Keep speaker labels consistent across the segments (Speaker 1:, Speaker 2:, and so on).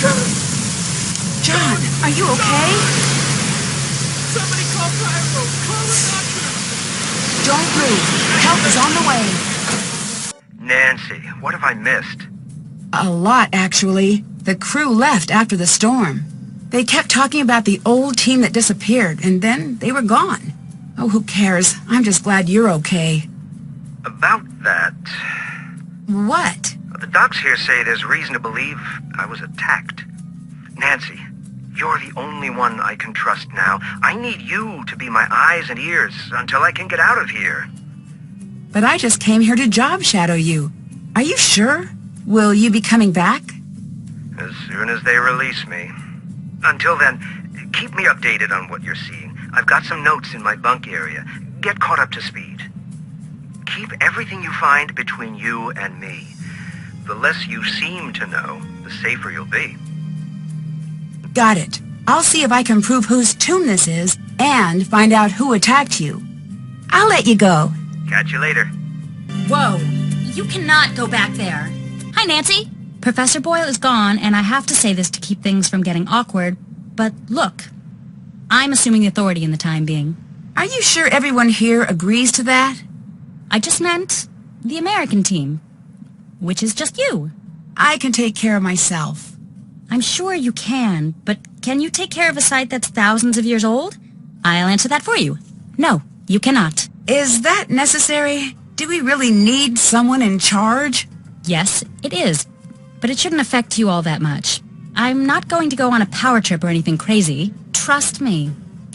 Speaker 1: John, are you okay?
Speaker 2: Somebody call Pyro! Call the doctor!
Speaker 1: Don't move. Help is on the way.
Speaker 3: Nancy, what have I missed?
Speaker 1: A lot, actually. The crew left after the storm. They kept talking about the old team that disappeared, and then they were gone. Oh, who cares? I'm just glad you're okay.
Speaker 3: About that...
Speaker 1: What?
Speaker 3: The docs here say there's reason to believe I was attacked. Nancy, you're the only one I can trust now. I need you to be my eyes and ears until I can get out of here.
Speaker 1: But I just came here to job shadow you. Are you sure? Will you be coming back?
Speaker 3: As soon as they release me. Until then, keep me updated on what you're seeing. I've got some notes in my bunk area. Get caught up to speed. Keep everything you find between you and me. The less you seem to know, the safer you'll be.
Speaker 1: Got it. I'll see if I can prove whose tomb this is and find out who attacked you. I'll let you go.
Speaker 3: Catch you later.
Speaker 4: Whoa! You cannot go back there. Hi, Nancy. Professor Boyle is gone, and I have to say this to keep things from getting awkward, but look, I'm assuming authority in the time being.
Speaker 1: Are you sure everyone here agrees to that?
Speaker 4: I just meant the American team, which is just you.
Speaker 1: I can take care of myself.
Speaker 4: I'm sure you can, but can you take care of a site that's thousands of years old? I'll answer that for you. No, you cannot.
Speaker 1: Is that necessary? Do we really need someone in charge?
Speaker 4: Yes, it is, but it shouldn't affect you all that much. I'm not going to go on a power trip or anything crazy. Trust me.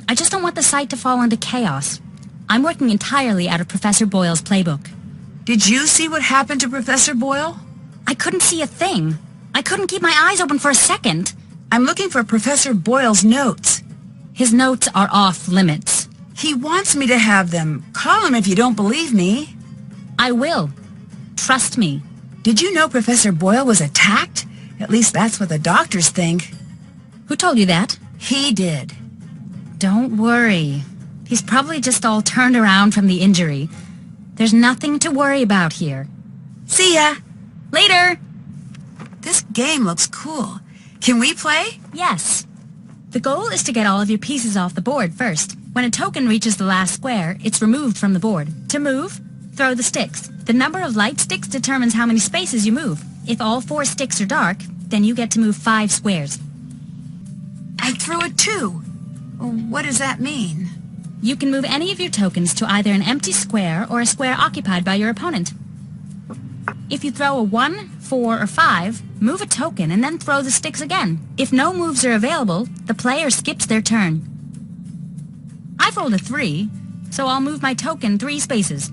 Speaker 4: I just don't want the site to fall into chaos. I'm working entirely out of Professor Boyle's playbook.
Speaker 1: Did you see what happened to Professor Boyle?
Speaker 4: I couldn't see a thing. I couldn't keep my eyes open for a second.
Speaker 1: I'm looking for Professor Boyle's notes.
Speaker 4: His notes are off limits.
Speaker 1: He wants me to have them. Call him if you don't believe me.
Speaker 4: I will. Trust me.
Speaker 1: Did you know Professor Boyle was attacked? At least that's what the doctors think.
Speaker 4: Who told you that?
Speaker 1: He did.
Speaker 4: Don't worry. He's probably just all turned around from the injury. There's nothing to worry about here.
Speaker 1: See ya.
Speaker 4: Later!
Speaker 1: This game looks cool. Can we play?
Speaker 4: Yes. The goal is to get all of your pieces off the board first. When a token reaches the last square, it's removed from the board. To move, throw the sticks. The number of light sticks determines how many spaces you move. If all 4 sticks are dark, then you get to move 5 squares.
Speaker 1: I threw a 2. What does that mean?
Speaker 4: You can move any of your tokens to either an empty square or a square occupied by your opponent. If you throw a 1, 4, or 5, move a token and then throw the sticks again. If no moves are available, the player skips their turn. I've rolled a 3, so I'll move my token 3 spaces.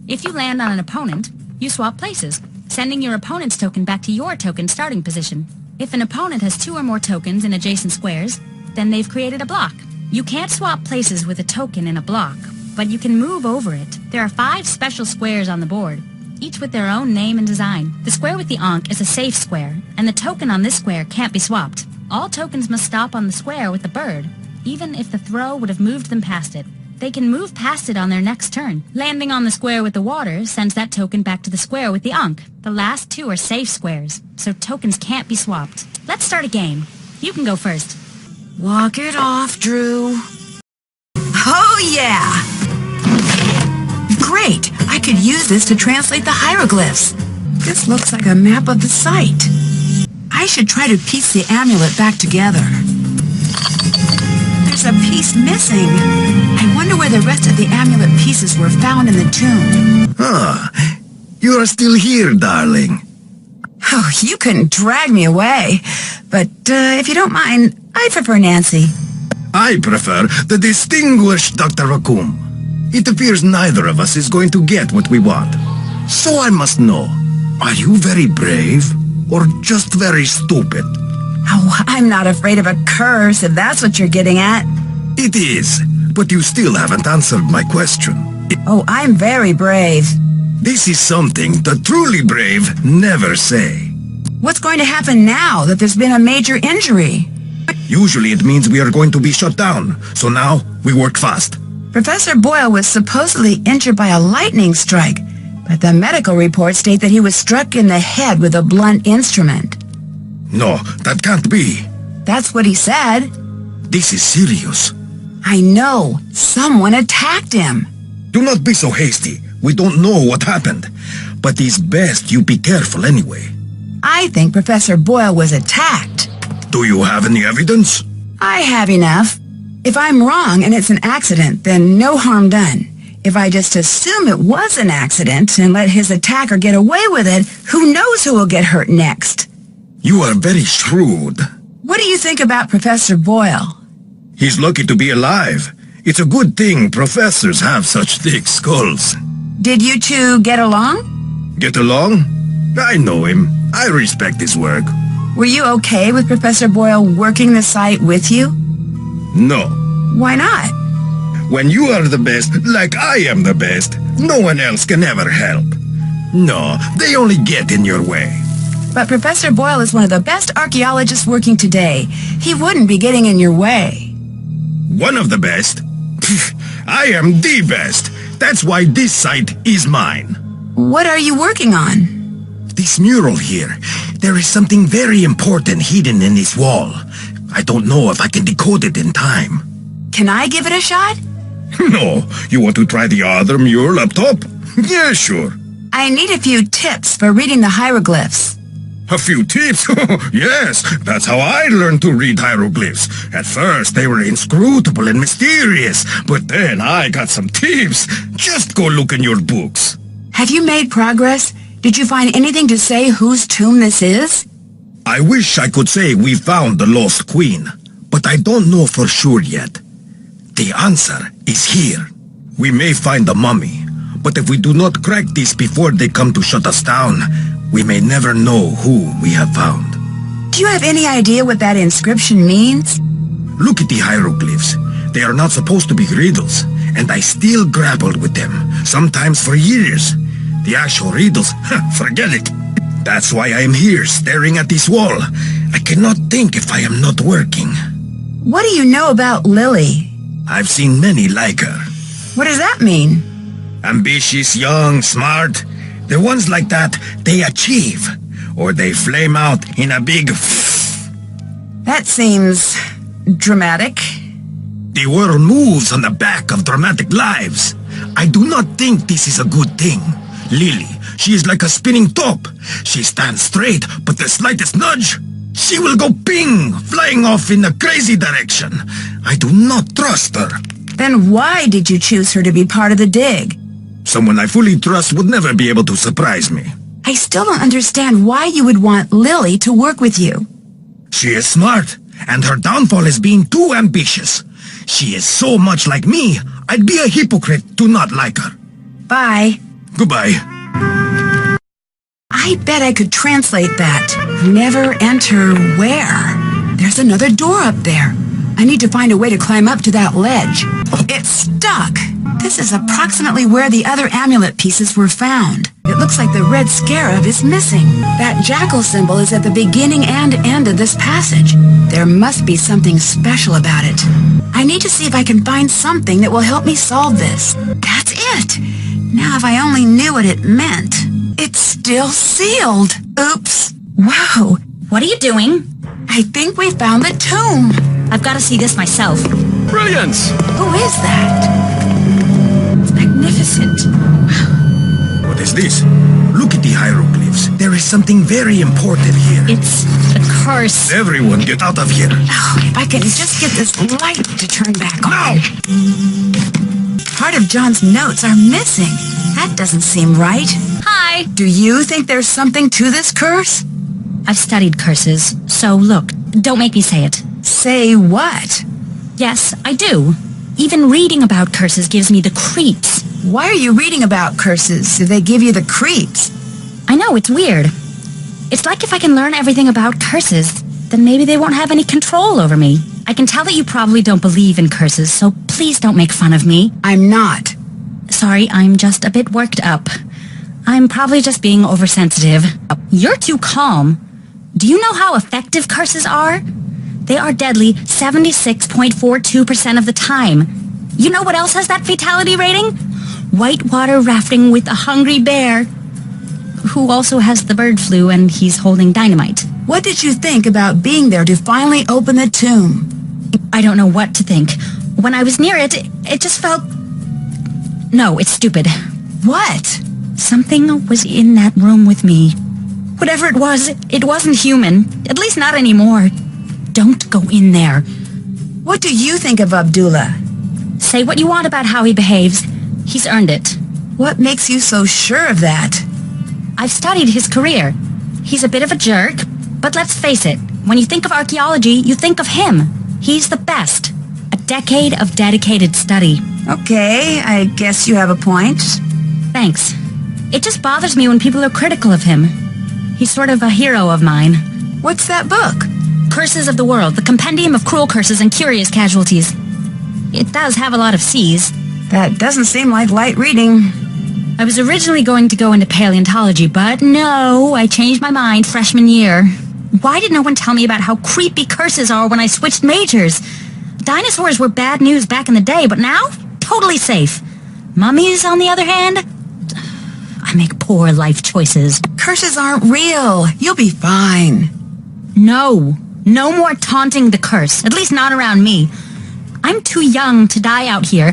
Speaker 4: If you land on an opponent, you swap places, sending your opponent's token back to your token starting position. If an opponent has 2 or more tokens in adjacent squares, then they've created a block. You can't swap places with a token in a block, but you can move over it. There are 5 special squares on the board, each with their own name and design. The square with the ankh is a safe square, and the token on this square can't be swapped. All tokens must stop on the square with the bird, even if the throw would have moved them past it. They can move past it on their next turn. Landing on the square with the water sends that token back to the square with the ankh. The last 2 are safe squares, so tokens can't be swapped. Let's start a game. You can go first.
Speaker 1: Walk it off, Drew. Oh, yeah! Great! I could use this to translate the hieroglyphs. This looks like a map of the site. I should try to piece the amulet back together. There's a piece missing. I wonder where the rest of the amulet pieces were found in the tomb.
Speaker 5: Ah, you are still here, darling.
Speaker 1: Oh, you couldn't drag me away. But, if you don't mind, I prefer Nancy.
Speaker 5: I prefer the distinguished Dr. Raccoon. It appears neither of us is going to get what we want. So I must know, are you very brave or just very stupid?
Speaker 1: Oh, I'm not afraid of a curse, if that's what you're getting at.
Speaker 5: It is, but you still haven't answered my question.
Speaker 1: Oh, I'm very brave.
Speaker 5: This is something the truly brave never say.
Speaker 1: What's going to happen now that there's been a major injury?
Speaker 5: Usually it means we are going to be shut down, so now we work fast.
Speaker 1: Professor Boyle was supposedly injured by a lightning strike, but the medical reports state that he was struck in the head with a blunt instrument.
Speaker 5: No, that can't be.
Speaker 1: That's what he said.
Speaker 5: This is serious.
Speaker 1: I know. Someone attacked him.
Speaker 5: Do not be so hasty. We don't know what happened. But it's best you be careful anyway.
Speaker 1: I think Professor Boyle was attacked.
Speaker 5: Do you have any evidence?
Speaker 1: I have enough. If I'm wrong and it's an accident, then no harm done. If I just assume it was an accident and let his attacker get away with it, who knows who will get hurt next?
Speaker 5: You are very shrewd.
Speaker 1: What do you think about Professor Boyle?
Speaker 5: He's lucky to be alive. It's a good thing professors have such thick skulls.
Speaker 1: Did you two get along?
Speaker 5: Get along? I know him. I respect his work.
Speaker 1: Were you okay with Professor Boyle working the site with you?
Speaker 5: No.
Speaker 1: Why not?
Speaker 5: When you are the best, like I am the best, no one else can ever help. No, they only get in your way.
Speaker 1: But Professor Boyle is one of the best archaeologists working today. He wouldn't be getting in your way.
Speaker 5: One of the best? I am the best. That's why this site is mine.
Speaker 1: What are you working on?
Speaker 5: This mural here. There is something very important hidden in this wall. I don't know if I can decode it in time.
Speaker 1: Can I give it a shot?
Speaker 5: No, you want to try the other mural up top? Yeah, sure.
Speaker 1: I need a few tips for reading the hieroglyphs.
Speaker 5: A few tips? Yes, that's how I learned to read hieroglyphs. At first, they were inscrutable and mysterious, but then I got some tips. Just go look in your books.
Speaker 1: Have you made progress? Did you find anything to say whose tomb this is?
Speaker 5: I wish I could say we found the lost queen, but I don't know for sure yet. The answer is here. We may find the mummy, but if we do not crack this before they come to shut us down, we may never know who we have found.
Speaker 1: Do you have any idea what that inscription means?
Speaker 5: Look at the hieroglyphs. They are not supposed to be riddles, and I still grappled with them, sometimes for years. The actual riddles, forget it. That's why I am here, staring at this wall. I cannot think if I am not working.
Speaker 1: What do you know about Lily?
Speaker 5: I've seen many like her.
Speaker 1: What does that mean?
Speaker 5: Ambitious, young, smart. The ones like that, they achieve. Or they flame out in a big...
Speaker 1: That seems... dramatic.
Speaker 5: The world moves on the back of dramatic lives. I do not think this is a good thing. Lily, she is like a spinning top. She stands straight, but the slightest nudge, she will go ping, flying off in a crazy direction. I do not trust her.
Speaker 1: Then why did you choose her to be part of the dig?
Speaker 5: Someone I fully trust would never be able to surprise me.
Speaker 1: I still don't understand why you would want Lily to work with you.
Speaker 5: She is smart, and her downfall is being too ambitious. She is so much like me, I'd be a hypocrite to not like her.
Speaker 1: Bye.
Speaker 5: Goodbye.
Speaker 1: I bet I could translate that. Never enter where? There's another door up there. I need to find a way to climb up to that ledge. It's stuck. This is approximately where the other amulet pieces were found. It looks like the red scarab is missing. That jackal symbol is at the beginning and end of this passage. There must be something special about it. I need to see if I can find something that will help me solve this. That's it. Now if I only knew what it meant. It's still sealed. Oops. Whoa.
Speaker 4: What are you doing?
Speaker 1: I think we found the tomb.
Speaker 4: I've got to see this myself.
Speaker 2: Brilliance!
Speaker 1: Who is that? It's magnificent.
Speaker 5: What is this? Look at the hieroglyphs. There is something very important here.
Speaker 4: It's a curse.
Speaker 5: Everyone get out of here.
Speaker 1: Oh, if I can just get this light to turn back on.
Speaker 5: Now!
Speaker 1: Part of John's notes are missing. That doesn't seem right.
Speaker 4: Hi.
Speaker 1: Do you think there's something to this curse?
Speaker 4: I've studied curses, so look, don't make me say it.
Speaker 1: Say what?
Speaker 4: Yes, I do. Even reading about curses gives me the creeps.
Speaker 1: Why are you reading about curses if they give you the creeps?
Speaker 4: I know, it's weird. It's like if I can learn everything about curses, then maybe they won't have any control over me. I can tell that you probably don't believe in curses, so please don't make fun of me.
Speaker 1: I'm not.
Speaker 4: Sorry, I'm just a bit worked up. I'm probably just being oversensitive. You're too calm. Do you know how effective curses are? They are deadly 76.42% of the time. You know what else has that fatality rating? Whitewater rafting with a hungry bear, who also has the bird flu and he's holding dynamite.
Speaker 1: What did you think about being there to finally open the tomb?
Speaker 4: I don't know what to think. When I was near it, it just felt... No, it's stupid.
Speaker 1: What?
Speaker 4: Something was in that room with me. Whatever it wasn't human. At least not anymore. Don't go in there.
Speaker 1: What do you think of Abdullah?
Speaker 4: Say what you want about how he behaves. He's earned it.
Speaker 1: What makes you so sure of that?
Speaker 4: I've studied his career. He's a bit of a jerk, but let's face it, when you think of archaeology, you think of him. He's the best. A decade of dedicated study.
Speaker 1: Okay, I guess you have a point.
Speaker 4: Thanks. It just bothers me when people are critical of him. He's sort of a hero of mine.
Speaker 1: What's that book?
Speaker 4: Curses of the World, the compendium of cruel curses and curious casualties. It does have a lot of C's.
Speaker 1: That doesn't seem like light reading.
Speaker 4: I was originally going to go into paleontology, but no, I changed my mind freshman year. Why did no one tell me about how creepy curses are when I switched majors? Dinosaurs were bad news back in the day, but now, totally safe. Mummies, on the other hand, I make poor life choices.
Speaker 1: Curses aren't real. You'll be fine.
Speaker 4: No more taunting the curse, at least not around me. I'm too young to die out here.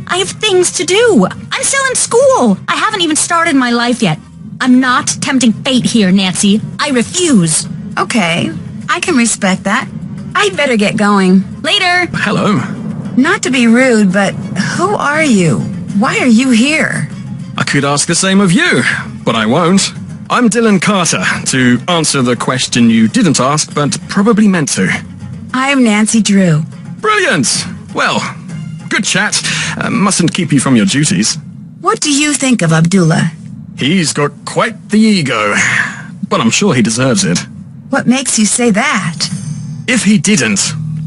Speaker 4: I have things to do. I'm still in school. I haven't even started my life yet. I'm not tempting fate here, Nancy. I refuse.
Speaker 1: Okay, I can respect that. I'd better get going.
Speaker 4: Later.
Speaker 6: Hello.
Speaker 1: Not to be rude, but who are you? Why are you here?
Speaker 6: I could ask the same of you, but I won't. I'm Dylan Carter, to answer the question you didn't ask, but probably meant to.
Speaker 1: I'm Nancy Drew.
Speaker 6: Brilliant! Well, good chat. Mustn't keep you from your duties.
Speaker 1: What do you think of Abdullah?
Speaker 6: He's got quite the ego, but I'm sure he deserves it.
Speaker 1: What makes you say that?
Speaker 6: If he didn't,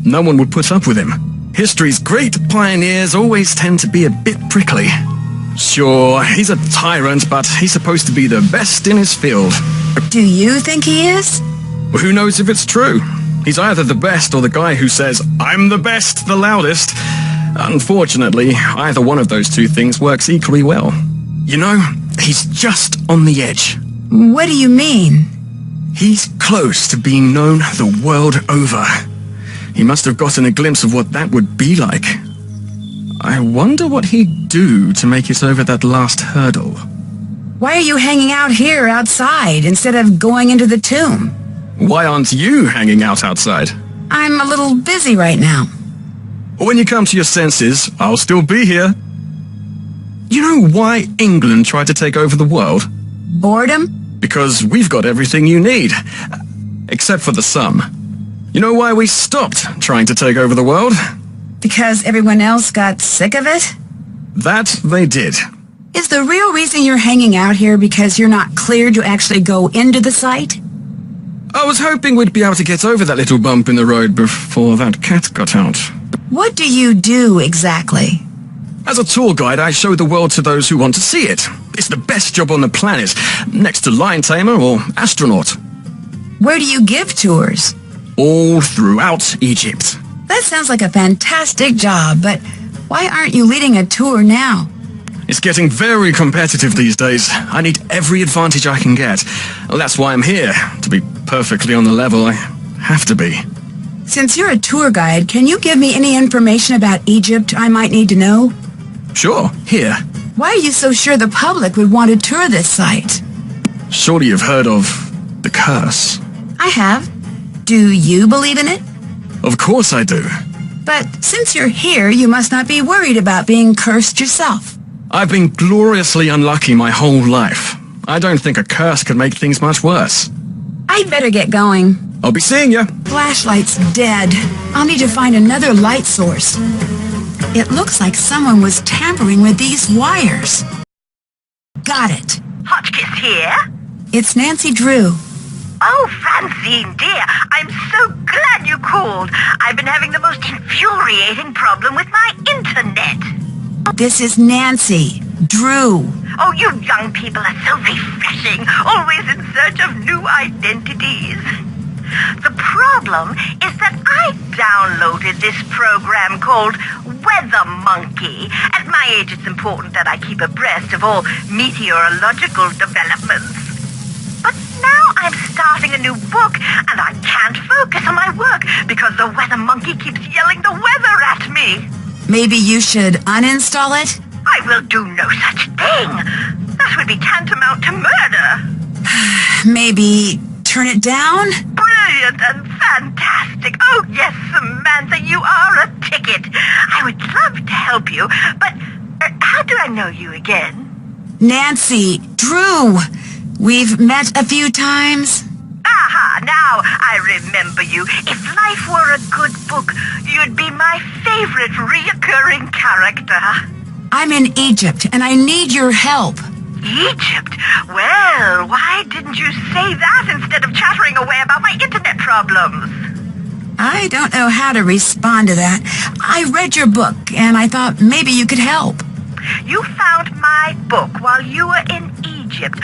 Speaker 6: no one would put up with him. History's great pioneers always tend to be a bit prickly. Sure, he's a tyrant, but he's supposed to be the best in his field.
Speaker 1: Do you think he is?
Speaker 6: Well, who knows if it's true? He's either the best or the guy who says, "I'm the best, the loudest." Unfortunately, either one of those two things works equally well. You know, he's just on the edge.
Speaker 1: What do you mean?
Speaker 6: He's close to being known the world over. He must have gotten a glimpse of what that would be like. I wonder what he'd do to make it over that last hurdle.
Speaker 1: Why are you hanging out here outside instead of going into the tomb?
Speaker 6: Why aren't you hanging out outside?
Speaker 1: I'm a little busy right now.
Speaker 6: When you come to your senses, I'll still be here. You know why England tried to take over the world?
Speaker 1: Boredom?
Speaker 6: Because we've got everything you need. Except for the sun. You know why we stopped trying to take over the world?
Speaker 1: Because everyone else got sick of it?
Speaker 6: That they did.
Speaker 1: Is the real reason you're hanging out here because you're not cleared to actually go into the site?
Speaker 6: I was hoping we'd be able to get over that little bump in the road before that cat got out.
Speaker 1: What do you do exactly?
Speaker 6: As a tour guide, I show the world to those who want to see it. It's the best job on the planet, next to lion tamer or astronaut.
Speaker 1: Where do you give tours?
Speaker 6: All throughout Egypt.
Speaker 1: That sounds like a fantastic job, but why aren't you leading a tour now?
Speaker 6: It's getting very competitive these days. I need every advantage I can get. Well, that's why I'm here. To be perfectly on the level, I have to be.
Speaker 1: Since you're a tour guide, can you give me any information about Egypt I might need to know?
Speaker 6: Sure, here.
Speaker 1: Why are you so sure the public would want to tour this site?
Speaker 6: Surely you've heard of the curse.
Speaker 1: I have. Do you believe in it?
Speaker 6: Of course I do.
Speaker 1: But since you're here, you must not be worried about being cursed yourself.
Speaker 6: I've been gloriously unlucky my whole life. I don't think a curse could make things much worse.
Speaker 1: I'd better get going.
Speaker 6: I'll be seeing you.
Speaker 1: Flashlight's dead. I'll need to find another light source. It looks like someone was tampering with these wires. Got it.
Speaker 7: Hotchkiss here?
Speaker 1: It's Nancy Drew.
Speaker 7: Oh, Francine, dear, I'm so glad you called. I've been having the most infuriating problem with my internet.
Speaker 1: This is Nancy Drew.
Speaker 7: Oh, you young people are so refreshing, always in search of new identities. The problem is that I downloaded this program called Weather Monkey. At my age, it's important that I keep abreast of all meteorological developments. But now I'm starting a new book, and I can't focus on my work because the weather monkey keeps yelling the weather at me.
Speaker 1: Maybe you should uninstall it?
Speaker 7: I will do no such thing. That would be tantamount to murder.
Speaker 1: Maybe turn it down?
Speaker 7: Brilliant and fantastic. Oh, yes, Samantha, you are a ticket. I would love to help you, but how do I know you again?
Speaker 1: Nancy, Drew, we've met a few times.
Speaker 7: Aha, now I remember you. If life were a good book, you'd be my favorite reoccurring character.
Speaker 1: I'm in Egypt, and I need your help.
Speaker 7: Egypt? Well, why didn't you say that instead of chattering away about my internet problems?
Speaker 1: I don't know how to respond to that. I read your book, and I thought maybe you could help.
Speaker 7: You found my book while you were in Egypt.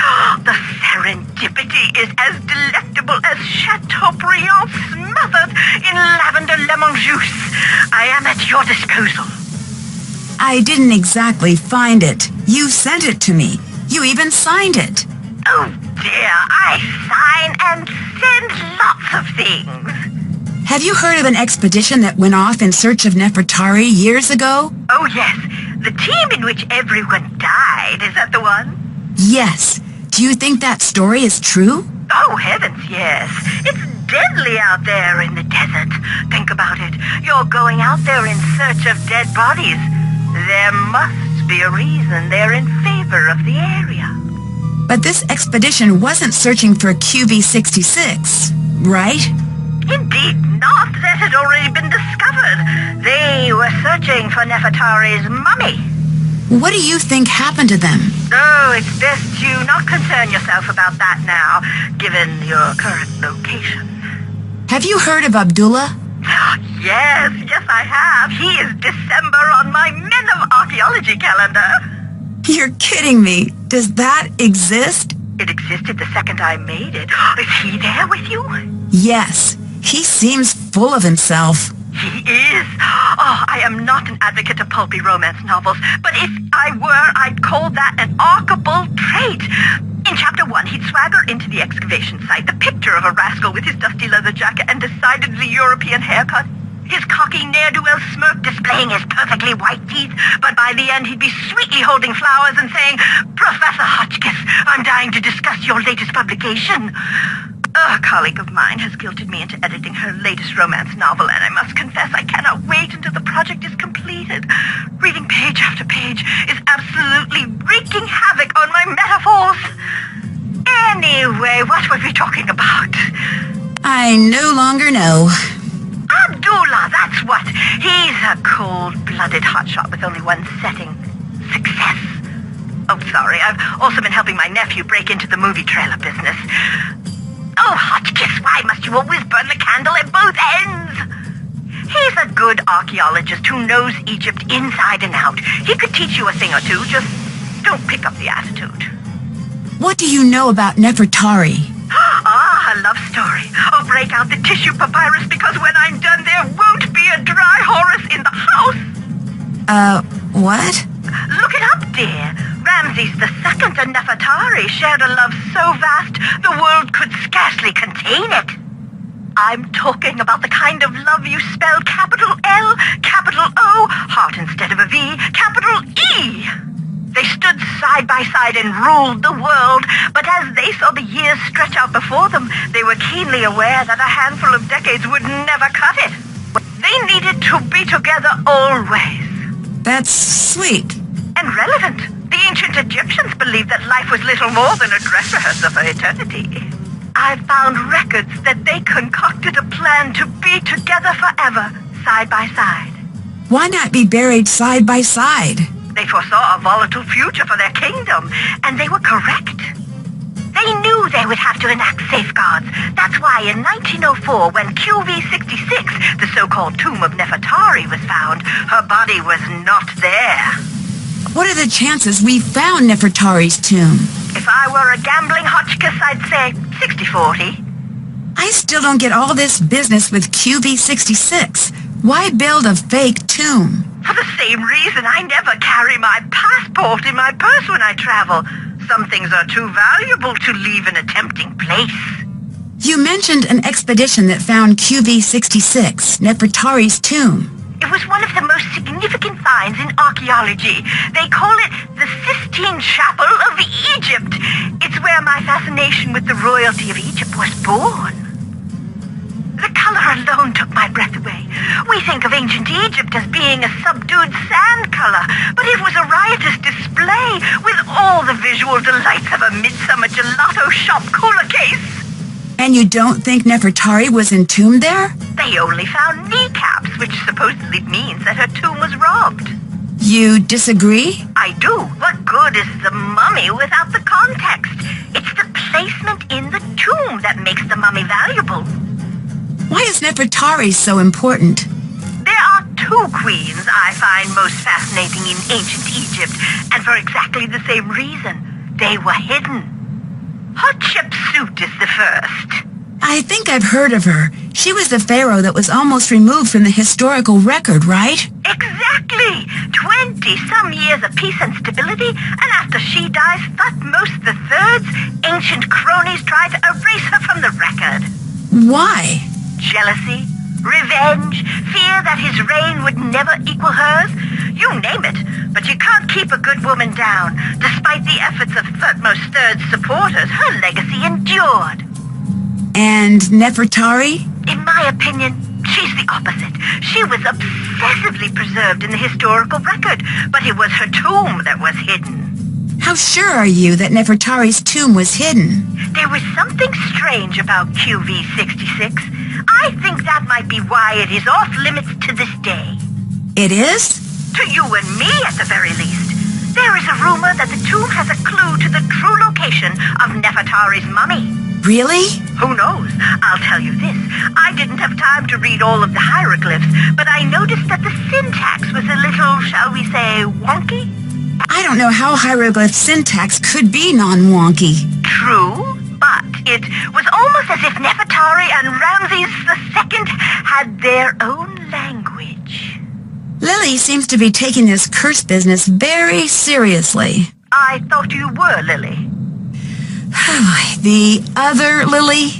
Speaker 7: The serendipity is as delectable as Chateaubriand smothered in lavender lemon juice. I am at your disposal.
Speaker 1: I didn't exactly find it. You sent it to me. You even signed it.
Speaker 7: Oh dear, I sign and send lots of things.
Speaker 1: Have you heard of an expedition that went off in search of Nefertari years ago?
Speaker 7: Oh yes, the team in which everyone died, is that the one?
Speaker 1: Yes. Do you think that story is true?
Speaker 7: Oh heavens, yes. It's deadly out there in the desert. Think about it. You're going out there in search of dead bodies. There must be a reason they're in favor of the area.
Speaker 1: But this expedition wasn't searching for QV66, right?
Speaker 7: Indeed not. That had already been discovered. They were searching for Nefertari's mummy.
Speaker 1: What do you think happened to them?
Speaker 7: Oh, it's best you not concern yourself about that now, given your current location.
Speaker 1: Have you heard of Abdullah?
Speaker 7: Yes, I have. He is December on my Men of Archaeology calendar.
Speaker 1: You're kidding me. Does that exist?
Speaker 7: It existed the second I made it. Is he there with you?
Speaker 1: Yes. He seems full of himself.
Speaker 7: He is. Oh, I am not an advocate of pulpy romance novels, but if I were, I'd call that an archable trait. In Chapter 1, he'd swagger into the excavation site, the picture of a rascal with his dusty leather jacket and decidedly European haircut. His cocky ne'er-do-well smirk displaying his perfectly white teeth, but by the end he'd be sweetly holding flowers and saying, "Professor Hotchkiss, I'm dying to discuss your latest publication." A colleague of mine has guilted me into editing her latest romance novel, and I must confess I cannot wait until the project is completed. Reading page after page is absolutely wreaking havoc on my metaphors. Anyway, what were we talking about?
Speaker 1: I no longer know.
Speaker 7: Abdullah, that's what. He's a cold-blooded hotshot with only one setting. Success. Oh, sorry, I've also been helping my nephew break into the movie trailer business. Oh, Hotchkiss, why must you always burn the candle at both ends? He's a good archaeologist who knows Egypt inside and out. He could teach you a thing or two, just don't pick up the attitude.
Speaker 1: What do you know about Nefertari?
Speaker 7: Ah, a love story. Oh, break out the tissue papyrus because when I'm done there won't be a dry Horus in the house.
Speaker 1: What?
Speaker 7: Look it up, dear. Ramses II and Nefertari shared a love so vast the world could scarcely contain it. I'm talking about the kind of love you spell capital L, capital O, heart instead of a V, capital E. They stood side by side and ruled the world, but as they saw the years stretch out before them, they were keenly aware that a handful of decades would never cut it. They needed to be together always.
Speaker 1: That's sweet.
Speaker 7: And relevant. The ancient Egyptians believed that life was little more than a dress rehearsal for eternity. I found records that they concocted a plan to be together forever, side by side.
Speaker 1: Why not be buried side by side?
Speaker 7: They foresaw a volatile future for their kingdom, and they were correct. They knew they would have to enact safeguards. That's why in 1904, when QV66, the so-called tomb of Nefertari, was found, her body was not there.
Speaker 1: What are the chances we found Nefertari's tomb?
Speaker 7: If I were a gambling Hotchkiss, I'd say 60-40.
Speaker 1: I still don't get all this business with QV66. Why build a fake tomb?
Speaker 7: For the same reason I never carry my passport in my purse when I travel. Some things are too valuable to leave in a tempting place.
Speaker 1: You mentioned an expedition that found QV-66, Nefertari's tomb.
Speaker 7: It was one of the most significant finds in archaeology. They call it the Sistine Chapel of Egypt. It's where my fascination with the royalty of Egypt was born. The color alone took my breath away. We think of ancient Egypt as being a subdued sand color, but it was a riotous display with all the visual delights of a midsummer gelato shop cooler case.
Speaker 1: And you don't think Nefertari was entombed there?
Speaker 7: They only found kneecaps, which supposedly means that her tomb was robbed.
Speaker 1: You disagree?
Speaker 7: I do. What good is the mummy without the context? It's the placement in the tomb that makes the mummy valuable.
Speaker 1: Why is Nefertari so important?
Speaker 7: There are two queens I find most fascinating in ancient Egypt, and for exactly the same reason. They were hidden. Hatshepsut is the first.
Speaker 1: I think I've heard of her. She was the pharaoh that was almost removed from the historical record, right?
Speaker 7: Exactly! 20-some years of peace and stability, and after she dies, Thutmose III's ancient cronies try to erase her from the record.
Speaker 1: Why?
Speaker 7: Jealousy, revenge, fear that his reign would never equal hers. You name it, but you can't keep a good woman down. Despite the efforts of Thutmose III's supporters, her legacy endured.
Speaker 1: And Nefertari?
Speaker 7: In my opinion, she's the opposite. She was obsessively preserved in the historical record, but it was her tomb that was hidden.
Speaker 1: How sure are you that Nefertari's tomb was hidden?
Speaker 7: There was something strange about QV-66. I think that might be why it is off limits to this day.
Speaker 1: It is?
Speaker 7: To you and me, at the very least. There is a rumor that the tomb has a clue to the true location of Nefertari's mummy.
Speaker 1: Really?
Speaker 7: Who knows? I'll tell you this. I didn't have time to read all of the hieroglyphs, but I noticed that the syntax was a little, shall we say, wonky?
Speaker 1: I don't know how hieroglyph syntax could be non-wonky.
Speaker 7: True, but it was almost as if Nefertari and Ramses II had their own language.
Speaker 1: Lily seems to be taking this curse business very seriously.
Speaker 7: I thought you were, Lily.
Speaker 1: The other Lily?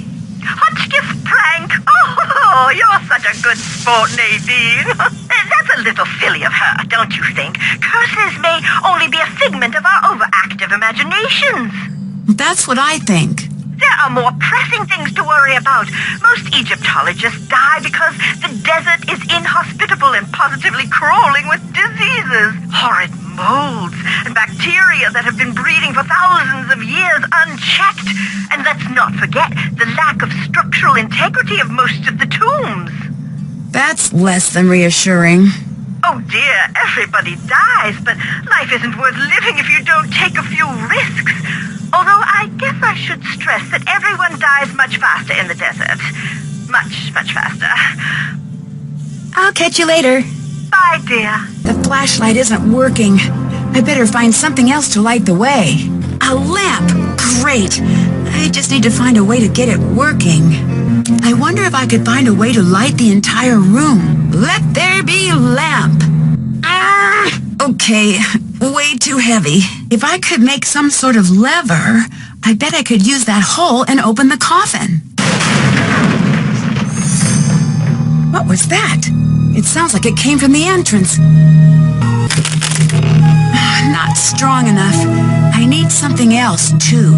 Speaker 7: Hotchkiss prank! Oh, you're such a good sport, Nadine. That's a little silly of her, don't you think? Curses may only be a figment of our overactive imaginations.
Speaker 1: That's what I think.
Speaker 7: There are more pressing things to worry about. Most Egyptologists die because the desert is inhospitable and positively crawling with diseases. Horrid molds and bacteria that have been breeding for thousands of years unchecked. And let's not forget the lack of structural integrity of most of the tombs.
Speaker 1: That's less than reassuring.
Speaker 7: Oh dear, everybody dies, but life isn't worth living if you don't take a few risks. Although I guess I should stress that everyone dies much faster in the desert. Much, much faster.
Speaker 1: I'll catch you later.
Speaker 7: Bye, dear.
Speaker 1: The flashlight isn't working. I better find something else to light the way. A lamp! Great! I just need to find a way to get it working. I wonder if I could find a way to light the entire room. Let there be lamp! Ah! Okay, way too heavy. If I could make some sort of lever, I bet I could use that hole and open the coffin. What was that? It sounds like it came from the entrance. Not strong enough. I need something else, too.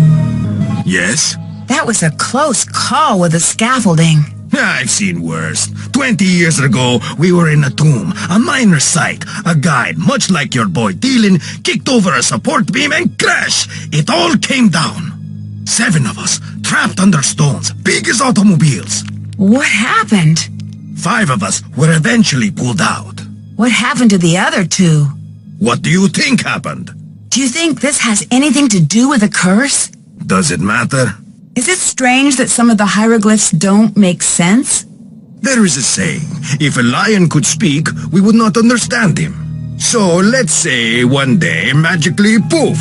Speaker 5: Yes?
Speaker 1: That was a close call with the scaffolding.
Speaker 5: I've seen worse. 20 years ago, we were in a tomb, a miner site. A guide, much like your boy Dylan, kicked over a support beam and crash! It all came down. 7 of us, trapped under stones, big as automobiles.
Speaker 1: What happened?
Speaker 5: 5 of us were eventually pulled out.
Speaker 1: What happened to the other 2?
Speaker 5: What do you think happened?
Speaker 1: Do you think this has anything to do with the curse?
Speaker 5: Does it matter?
Speaker 1: Is it strange that some of the hieroglyphs don't make sense?
Speaker 5: There is a saying, if a lion could speak, we would not understand him. So let's say one day, magically, poof,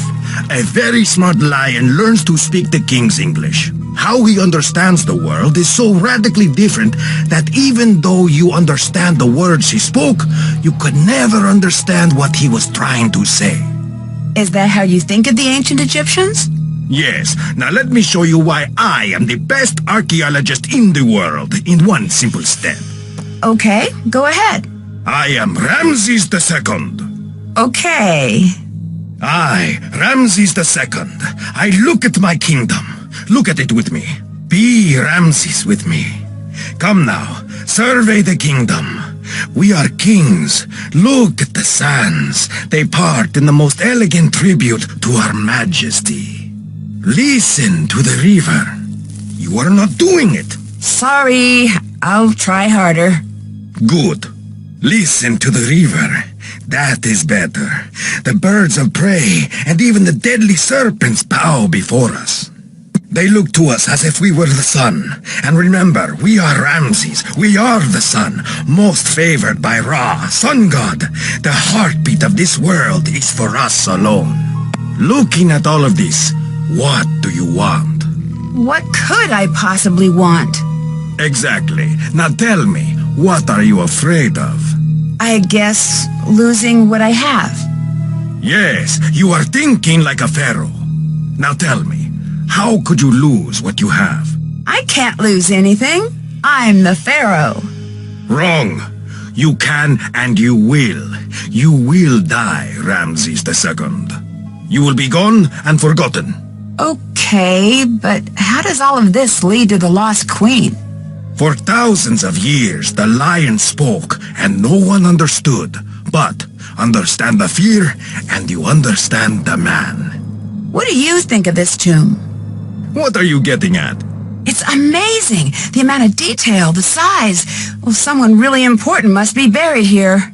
Speaker 5: a very smart lion learns to speak the king's English. How he understands the world is so radically different that even though you understand the words he spoke, you could never understand what he was trying to say.
Speaker 1: Is that how you think of the ancient Egyptians?
Speaker 5: Yes, now let me show you why I am the best archaeologist in the world in one simple step.
Speaker 1: Okay, go ahead.
Speaker 5: I am Ramses II.
Speaker 1: Okay.
Speaker 5: I, Ramses II, I look at my kingdom. Look at it with me. Be Ramses with me. Come now, survey the kingdom. We are kings. Look at the sands. They part in the most elegant tribute to our majesty. Listen to the river. You are not doing it.
Speaker 1: Sorry, I'll try harder.
Speaker 5: Good. Listen to the river. That is better. The birds of prey and even the deadly serpents bow before us. They look to us as if we were the sun. And remember, we are Ramses. We are the sun, most favored by Ra, sun god. The heartbeat of this world is for us alone. Looking at all of this, what do you want?
Speaker 1: What could I possibly want?
Speaker 5: Exactly. Now tell me, what are you afraid of?
Speaker 1: I guess losing what I have.
Speaker 5: Yes, you are thinking like a pharaoh. Now tell me, how could you lose what you have?
Speaker 1: I can't lose anything. I'm the pharaoh.
Speaker 5: Wrong. You can and you will. You will die, Ramses II. You will be gone and forgotten.
Speaker 1: Okay, but how does all of this lead to the lost queen?
Speaker 5: For thousands of years, the lion spoke and no one understood. But understand the fear and you understand the man.
Speaker 1: What do you think of this tomb?
Speaker 5: What are you getting at?
Speaker 1: It's amazing. The amount of detail, the size. Well, someone really important must be buried here.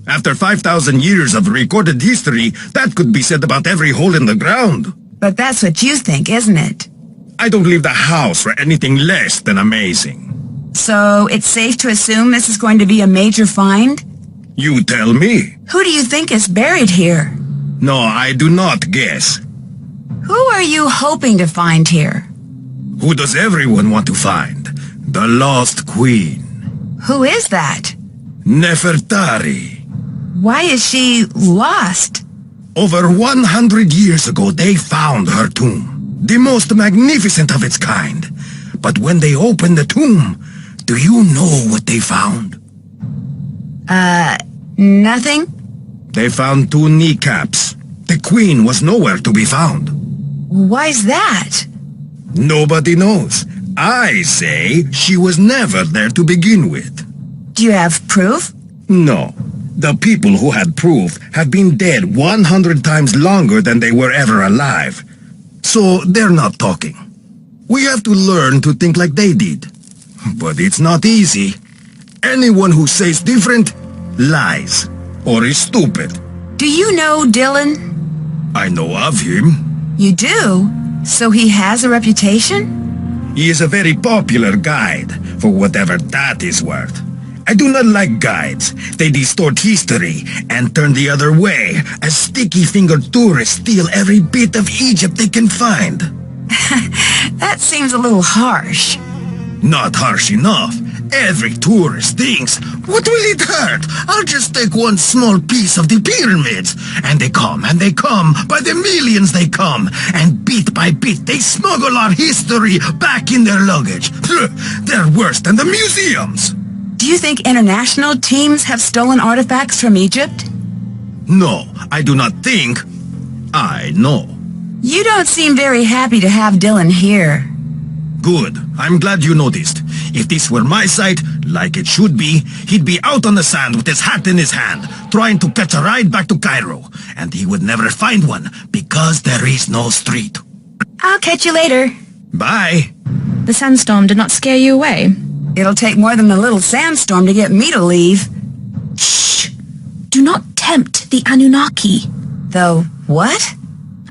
Speaker 5: After 5,000 years of recorded history, that could be said about every hole in the ground.
Speaker 1: But that's what you think, isn't it?
Speaker 5: I don't leave the house for anything less than amazing.
Speaker 1: So it's safe to assume this is going to be a major find?
Speaker 5: You tell me.
Speaker 1: Who do you think is buried here?
Speaker 5: No, I do not guess.
Speaker 1: Who are you hoping to find here?
Speaker 5: Who does everyone want to find? The lost queen.
Speaker 1: Who is that?
Speaker 5: Nefertari.
Speaker 1: Why is she lost?
Speaker 5: Over 100 years ago, they found her tomb. The most magnificent of its kind. But when they opened the tomb, do you know what they found?
Speaker 1: Nothing?
Speaker 5: They found 2 kneecaps. The queen was nowhere to be found.
Speaker 1: Why's that?
Speaker 5: Nobody knows. I say she was never there to begin with.
Speaker 1: Do you have proof?
Speaker 5: No. The people who had proof have been dead 100 times longer than they were ever alive. So they're not talking. We have to learn to think like they did. But it's not easy. Anyone who says different lies or is stupid.
Speaker 1: Do you know Dylan?
Speaker 5: I know of him.
Speaker 1: You do? So he has a reputation?
Speaker 5: He is a very popular guide, for whatever that is worth. I do not like guides. They distort history and turn the other way, as sticky-fingered tourists steal every bit of Egypt they can find.
Speaker 1: That seems a little harsh.
Speaker 5: Not harsh enough. Every tourist thinks, what will it hurt? I'll just take one small piece of the pyramids. And they come, by the millions they come. And bit by bit they smuggle our history back in their luggage. They're worse than the museums.
Speaker 1: Do you think international teams have stolen artifacts from Egypt?
Speaker 5: No, I do not think. I know.
Speaker 1: You don't seem very happy to have Dylan here.
Speaker 5: Good. I'm glad you noticed. If this were my site, like it should be, he'd be out on the sand with his hat in his hand, trying to catch a ride back to Cairo. And he would never find one, because there is no street.
Speaker 1: I'll catch you later.
Speaker 5: Bye.
Speaker 4: The sandstorm did not scare you away.
Speaker 1: It'll take more than a little sandstorm to get me to leave.
Speaker 4: Shh! Do not tempt the Anunnaki.
Speaker 1: Though, what?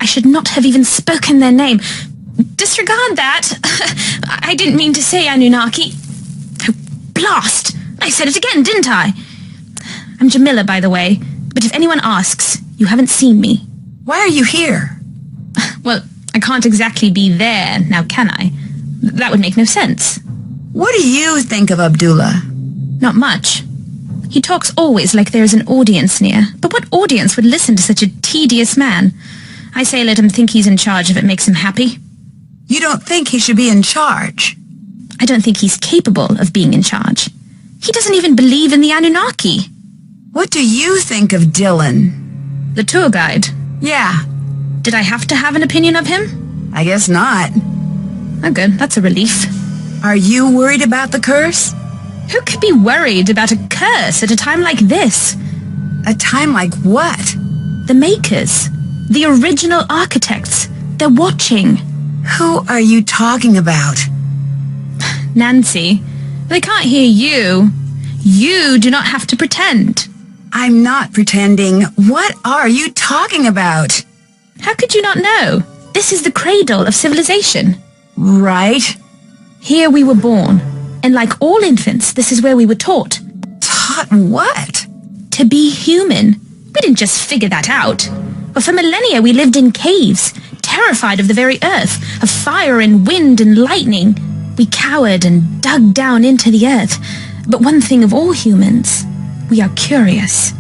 Speaker 4: I should not have even spoken their name. Disregard that. I didn't mean to say Anunnaki. Oh, blast! I said it again, didn't I? I'm Jamila, by the way. But if anyone asks, you haven't seen me.
Speaker 1: Why are you here?
Speaker 4: Well, I can't exactly be there, now can I? That would make no sense.
Speaker 1: What do you think of Abdullah?
Speaker 4: Not much. He talks always like there is an audience near. But what audience would listen to such a tedious man? I say let him think he's in charge if it makes him happy.
Speaker 1: You don't think he should be in charge?
Speaker 4: I don't think he's capable of being in charge. He doesn't even believe in the Anunnaki.
Speaker 1: What do you think of Dylan?
Speaker 4: The tour guide.
Speaker 1: Yeah,
Speaker 4: Did I have to have an opinion of him?
Speaker 1: I guess not.
Speaker 4: Oh, good. That's a relief.
Speaker 1: Are you worried about the curse?
Speaker 4: Who could be worried about a curse at a time like this?
Speaker 1: A time like what?
Speaker 4: The makers. The original architects. They're watching.
Speaker 1: Who are you talking about?
Speaker 4: Nancy, they can't hear you. You do not have to pretend.
Speaker 1: I'm not pretending. What are you talking about?
Speaker 4: How could you not know? This is the cradle of civilization.
Speaker 1: Right?
Speaker 4: Here we were born, and like all infants, this is where we were taught.
Speaker 1: Taught what?
Speaker 4: To be human. We didn't just figure that out. But for millennia we lived in caves, terrified of the very earth, of fire and wind and lightning. We cowered and dug down into the earth. But one thing of all humans, we are curious.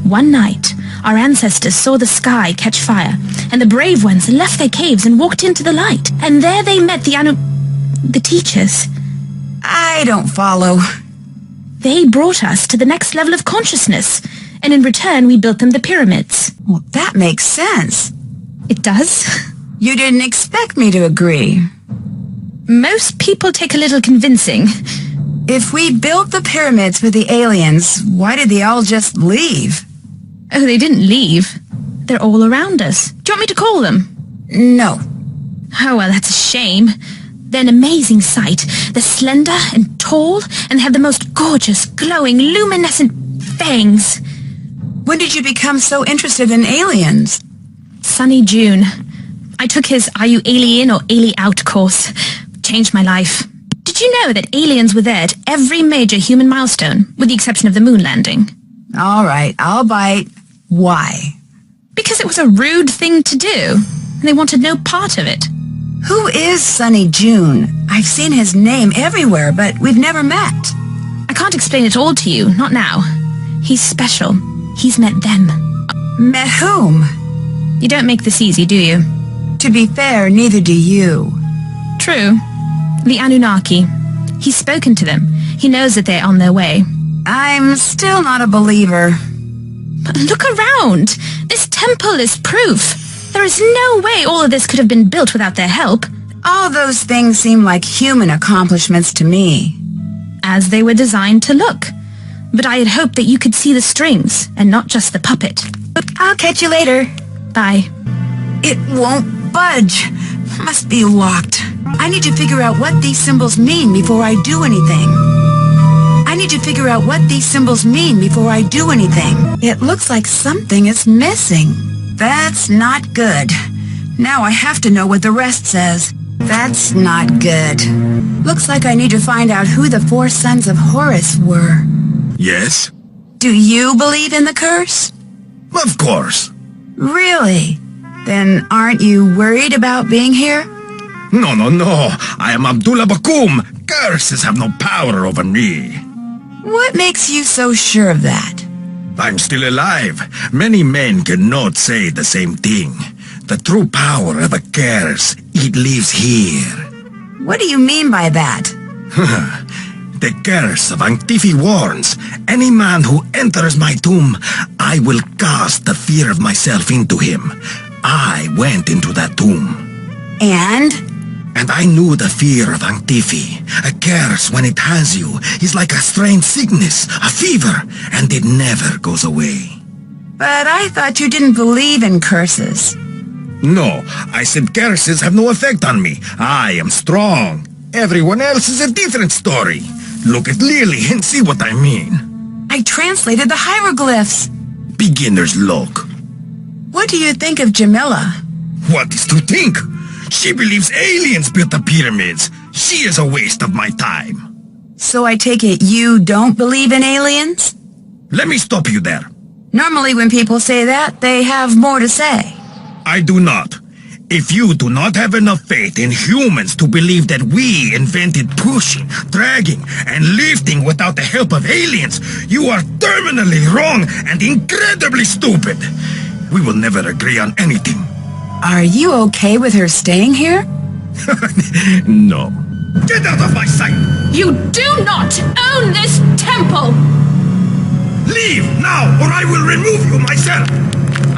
Speaker 4: One night, our ancestors saw the sky catch fire, and the brave ones left their caves and walked into the light. And there they met the teachers.
Speaker 1: I don't follow.
Speaker 4: They brought us to the next level of consciousness, and in return we built them the pyramids.
Speaker 1: Well, that makes sense.
Speaker 4: It does?
Speaker 1: You didn't expect me to agree.
Speaker 4: Most people take a little convincing.
Speaker 1: If we built the pyramids for the aliens, why did they all just leave?
Speaker 4: Oh, they didn't leave. They're all around us. Do you want me to call them?
Speaker 1: No.
Speaker 4: Oh, well, that's a shame. They're an amazing sight. They're slender and tall, and they have the most gorgeous, glowing, luminescent fangs.
Speaker 1: When did you become so interested in aliens?
Speaker 4: Sunny June. I took his Are You Alien or Ali Out course. Changed my life. Did you know that aliens were there at every major human milestone, with the exception of the moon landing?
Speaker 1: All right, I'll bite. Why?
Speaker 4: Because it was a rude thing to do, and they wanted no part of it.
Speaker 1: Who is Sunny June? I've seen his name everywhere, but we've never met.
Speaker 4: I can't explain it all to you, not now. He's special. He's met them.
Speaker 1: Met whom?
Speaker 4: You don't make this easy, do you?
Speaker 1: To be fair, neither do you.
Speaker 4: True. The Anunnaki. He's spoken to them. He knows that they're on their way.
Speaker 1: I'm still not a believer.
Speaker 4: But look around. This temple is proof. There is no way all of this could have been built without their help.
Speaker 1: All those things seem like human accomplishments to me.
Speaker 4: As they were designed to look. But I had hoped that you could see the strings, and not just the puppet.
Speaker 1: I'll catch you later.
Speaker 4: Bye.
Speaker 1: It won't budge. Must be locked. I need to figure out what these symbols mean before I do anything. It looks like something is missing. That's not good. Now I have to know what the rest says. That's not good. Looks like I need to find out who the 4 sons of Horus were.
Speaker 5: Yes?
Speaker 1: Do you believe in the curse?
Speaker 5: Of course.
Speaker 1: Really? Then aren't you worried about being here?
Speaker 5: No. I am Abdullah Bakum. Curses have no power over me.
Speaker 1: What makes you so sure of that?
Speaker 5: I'm still alive. Many men cannot say the same thing. The true power of a curse, it lives here.
Speaker 1: What do you mean by that?
Speaker 5: The curse of Antifi warns, any man who enters my tomb, I will cast the fear of myself into him. I went into that tomb.
Speaker 1: And
Speaker 5: I knew the fear of Antifi. A curse, when it has you, is like a strange sickness, a fever, and it never goes away.
Speaker 1: But I thought you didn't believe in curses.
Speaker 5: No, I said curses have no effect on me. I am strong. Everyone else is a different story. Look at Lily and see what I mean.
Speaker 1: I translated the hieroglyphs.
Speaker 5: Beginner's luck.
Speaker 1: What do you think of Jamila?
Speaker 5: What is to think? She believes aliens built the pyramids. She is a waste of my time.
Speaker 1: So I take it you don't believe in aliens?
Speaker 5: Let me stop you there.
Speaker 1: Normally when people say that, they have more to say.
Speaker 5: I do not. If you do not have enough faith in humans to believe that we invented pushing, dragging, and lifting without the help of aliens, you are terminally wrong and incredibly stupid. We will never agree on anything.
Speaker 1: Are you okay with her staying here?
Speaker 5: No. Get out of my sight!
Speaker 2: You do not own this temple!
Speaker 5: Leave now, or I will remove you myself!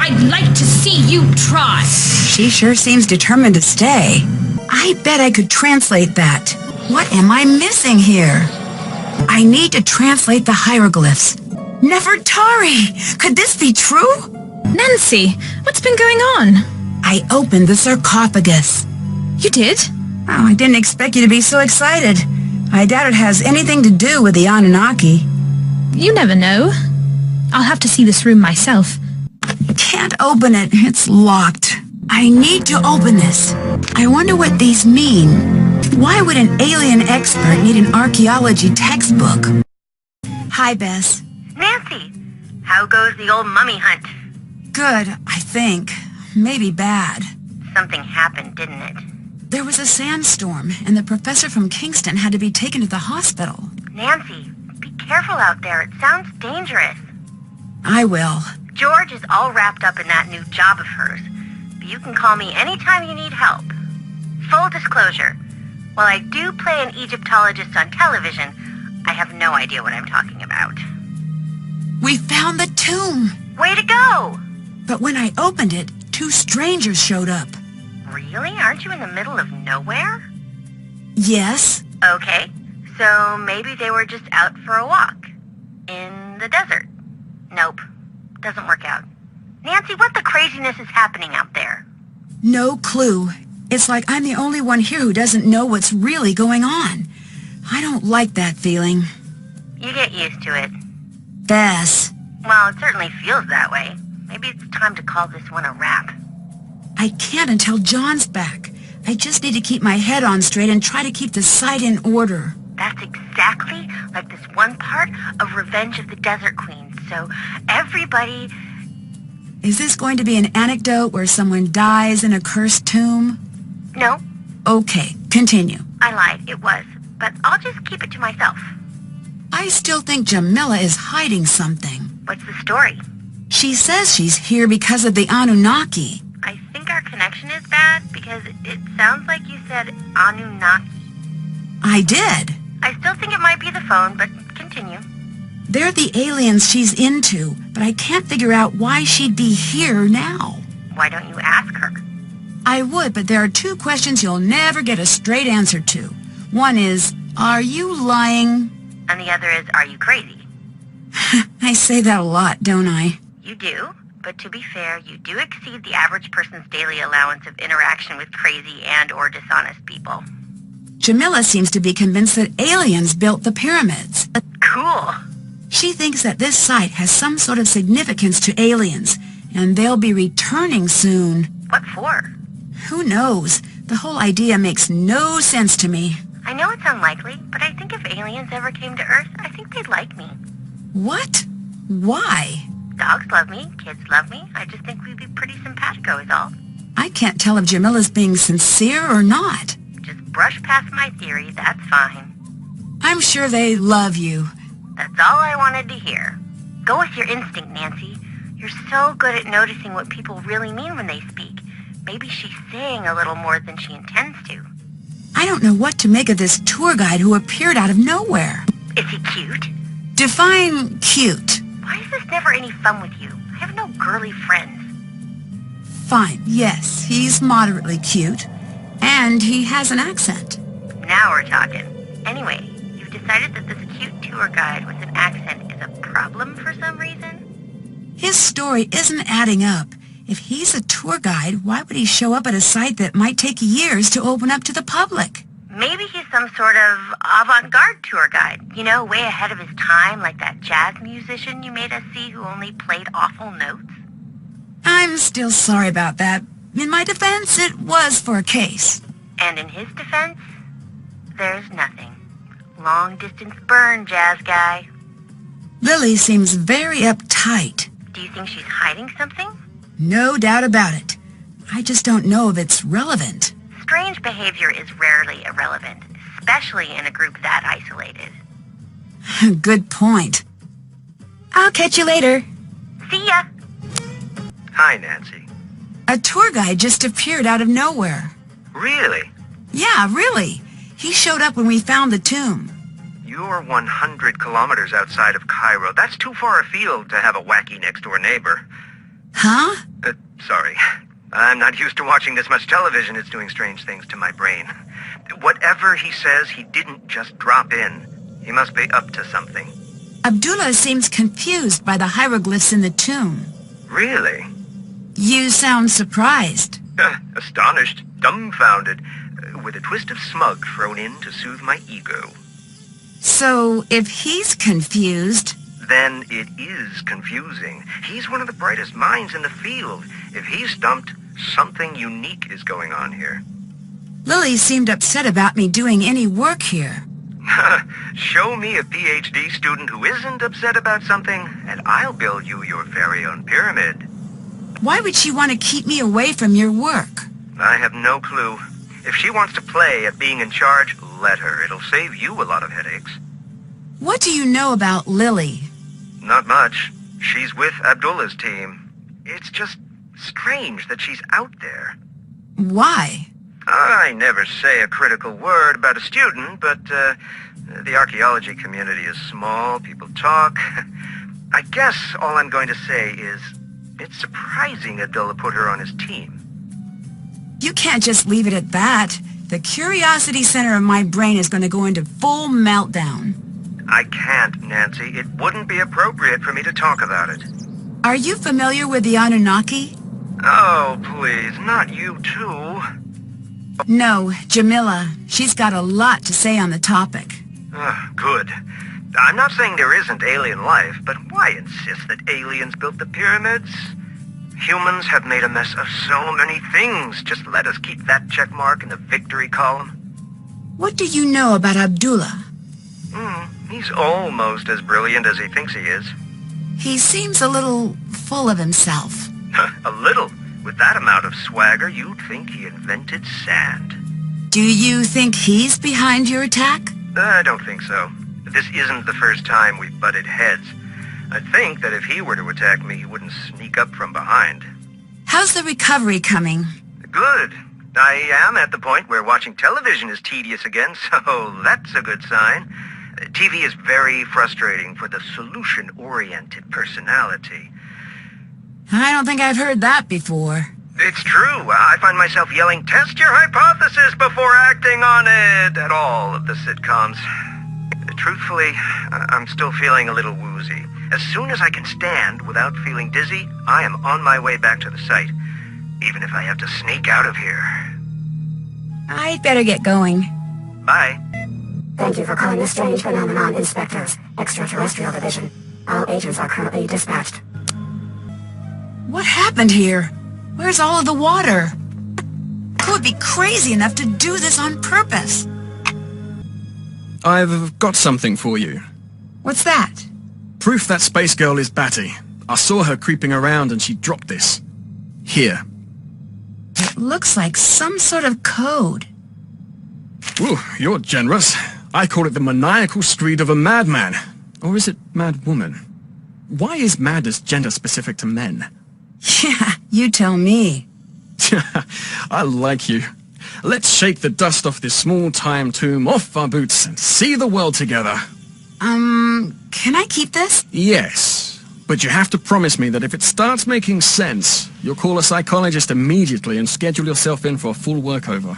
Speaker 2: I'd like to see you try.
Speaker 1: She sure seems determined to stay. I bet I could translate that. What am I missing here? I need to translate the hieroglyphs. Nefertari! Could this be true?
Speaker 8: Nancy, what's been going on?
Speaker 1: I opened the sarcophagus.
Speaker 8: You did?
Speaker 1: Oh, I didn't expect you to be so excited. I doubt it has anything to do with the Anunnaki.
Speaker 8: You never know. I'll have to see this room myself.
Speaker 1: Can't open it. It's locked. I need to open this. I wonder what these mean. Why would an alien expert need an archaeology textbook? Hi, Bess.
Speaker 7: Nancy, how goes the old mummy hunt?
Speaker 1: Good, I think. Maybe bad.
Speaker 7: Something happened, didn't it?
Speaker 1: There was a sandstorm, and the professor from Kingston had to be taken to the hospital.
Speaker 7: Nancy, be careful out there. It sounds dangerous.
Speaker 1: I will.
Speaker 7: George is all wrapped up in that new job of hers, but you can call me anytime you need help. Full disclosure, while I do play an Egyptologist on television, I have no idea what I'm talking about.
Speaker 1: We found the tomb!
Speaker 7: Way to go!
Speaker 1: But when I opened it, 2 strangers showed up.
Speaker 7: Really? Aren't you in the middle of nowhere?
Speaker 1: Yes.
Speaker 7: Okay, so maybe they were just out for a walk. In the desert. Nope. Doesn't work out. Nancy, what the craziness is happening out there?
Speaker 1: No clue. It's like I'm the only one here who doesn't know what's really going on. I don't like that feeling.
Speaker 7: You get used to it.
Speaker 1: Bess,
Speaker 7: Well, it certainly feels that way. Maybe it's time to call this one a wrap.
Speaker 1: I can't until John's back. I just need to keep my head on straight and try to keep the site in order.
Speaker 7: That's exactly like this one part of Revenge of the Desert Queen. So everybody...
Speaker 1: Is this going to be an anecdote where someone dies in a cursed tomb?
Speaker 7: No,
Speaker 1: Okay, continue.
Speaker 7: I lied. It was. But I'll just keep it to myself.
Speaker 1: I still think Jamila is hiding something.
Speaker 7: What's the story?
Speaker 1: She says she's here because of the Anunnaki.
Speaker 7: I think our connection is bad because it sounds like you said Anunnaki.
Speaker 1: I did.
Speaker 7: I still think it might be the phone, but continue.
Speaker 1: They're the aliens she's into, but I can't figure out why she'd be here now.
Speaker 7: Why don't you ask her?
Speaker 1: I would, but there are 2 questions you'll never get a straight answer to. One is, are you lying?
Speaker 7: And the other is, are you crazy?
Speaker 1: I say that a lot, don't I?
Speaker 7: You do, but to be fair, you do exceed the average person's daily allowance of interaction with crazy and or dishonest people.
Speaker 1: Jamila seems to be convinced that aliens built the pyramids.
Speaker 7: Cool.
Speaker 1: She thinks that this site has some sort of significance to aliens, and they'll be returning soon.
Speaker 7: What for?
Speaker 1: Who knows? The whole idea makes no sense to me.
Speaker 7: I know it's unlikely, but I think if aliens ever came to Earth, I think they'd like me.
Speaker 1: What? Why?
Speaker 7: Dogs love me, kids love me. I just think we'd be pretty simpatico is all.
Speaker 1: I can't tell if Jamila's being sincere or not.
Speaker 7: Just brush past my theory, that's fine.
Speaker 1: I'm sure they love you.
Speaker 7: That's all I wanted to hear. Go with your instinct, Nancy. You're so good at noticing what people really mean when they speak. Maybe she's saying a little more than she intends to.
Speaker 1: I don't know what to make of this tour guide who appeared out of nowhere.
Speaker 7: Is he cute?
Speaker 1: Define cute.
Speaker 7: Why is this never any fun with you? I have no girly friends.
Speaker 1: Fine, yes, he's moderately cute. And he has an accent.
Speaker 7: Now we're talking. Anyway, you've decided that this cute tour guide with an accent is a problem for some reason?
Speaker 1: His story isn't adding up. If he's a tour guide, why would he show up at a site that might take years to open up to the public?
Speaker 7: Maybe he's some sort of avant-garde tour guide. You know, way ahead of his time, like that jazz musician you made us see who only played awful notes.
Speaker 1: I'm still sorry about that. In my defense, it was for a case.
Speaker 7: And in his defense, there's nothing. Long-distance burn, jazz guy.
Speaker 1: Lily seems very uptight.
Speaker 7: Do you think she's hiding something?
Speaker 1: No doubt about it. I just don't know if it's relevant.
Speaker 7: Strange behavior is rarely irrelevant, especially in a group that isolated.
Speaker 1: Good point. I'll catch you later.
Speaker 7: See ya!
Speaker 3: Hi, Nancy.
Speaker 1: A tour guide just appeared out of nowhere.
Speaker 3: Really?
Speaker 1: Yeah, really. He showed up when we found the tomb.
Speaker 3: You're 100 kilometers outside of Cairo. That's too far afield to have a wacky next-door neighbor.
Speaker 1: Huh?
Speaker 3: Sorry. I'm not used to watching this much television. It's doing strange things to my brain. Whatever he says, he didn't just drop in. He must be up to something.
Speaker 1: Abdullah seems confused by the hieroglyphs in the tomb.
Speaker 3: Really?
Speaker 1: You sound surprised.
Speaker 3: Astonished, dumbfounded, with a twist of smug thrown in to soothe my ego.
Speaker 1: So, if he's confused...
Speaker 3: Then it is confusing. He's one of the brightest minds in the field. If he's stumped, something unique is going on here.
Speaker 1: Lily seemed upset about me doing any work here.
Speaker 3: Show me a PhD student who isn't upset about something, and I'll build you your very own pyramid.
Speaker 1: Why would she want to keep me away from your work?
Speaker 3: I have no clue. If she wants to play at being in charge, let her. It'll save you a lot of headaches.
Speaker 1: What do you know about Lily?
Speaker 3: Not much. She's with Abdullah's team. It's just strange that she's out there.
Speaker 1: Why?
Speaker 3: I never say a critical word about a student, but the archaeology community is small. People talk. I guess all I'm going to say is it's surprising Abdullah put her on his team.
Speaker 1: You can't just leave it at that. The curiosity center of my brain is going to go into full meltdown.
Speaker 3: I can't, Nancy. It wouldn't be appropriate for me to talk about it.
Speaker 1: Are you familiar with the Anunnaki?
Speaker 3: Oh, please, not you too.
Speaker 1: No, Jamila. She's got a lot to say on the topic.
Speaker 3: Good. I'm not saying there isn't alien life, but why insist that aliens built the pyramids? Humans have made a mess of so many things. Just let us keep that check mark in the victory column.
Speaker 1: What do you know about Abdullah?
Speaker 3: He's almost as brilliant as he thinks he is.
Speaker 1: He seems a little full of himself.
Speaker 3: A little. With that amount of swagger, you'd think he invented sand.
Speaker 1: Do you think he's behind your attack?
Speaker 3: I don't think so. This isn't the first time we've butted heads. I'd think that if he were to attack me, he wouldn't sneak up from behind.
Speaker 1: How's the recovery coming?
Speaker 3: Good. I am at the point where watching television is tedious again, so that's a good sign. TV is very frustrating for the solution-oriented personality.
Speaker 1: I don't think I've heard that before.
Speaker 3: It's true. I find myself yelling, "Test your hypothesis before acting on it," at all of the sitcoms. Truthfully, I'm still feeling a little woozy. As soon as I can stand without feeling dizzy, I am on my way back to the site, even if I have to sneak out of here.
Speaker 1: I'd better get going.
Speaker 3: Bye.
Speaker 9: Thank you for calling the Strange Phenomenon Inspectors, Extraterrestrial Division. All agents are currently dispatched.
Speaker 1: What happened here? Where's all of the water? Who would be crazy enough to do this on purpose?
Speaker 6: I've got something for you.
Speaker 1: What's that?
Speaker 6: Proof that space girl is Batty. I saw her creeping around and she dropped this. Here.
Speaker 1: It looks like some sort of code.
Speaker 6: Ooh, you're generous. I call it the maniacal screed of a madman. Or is it mad woman? Why is madness gender-specific to men?
Speaker 1: Yeah, you tell me.
Speaker 6: I like you. Let's shake the dust off this small-time tomb off our boots and see the world together.
Speaker 1: Can I keep this?
Speaker 6: Yes, but you have to promise me that if it starts making sense, you'll call a psychologist immediately and schedule yourself in for a full workover.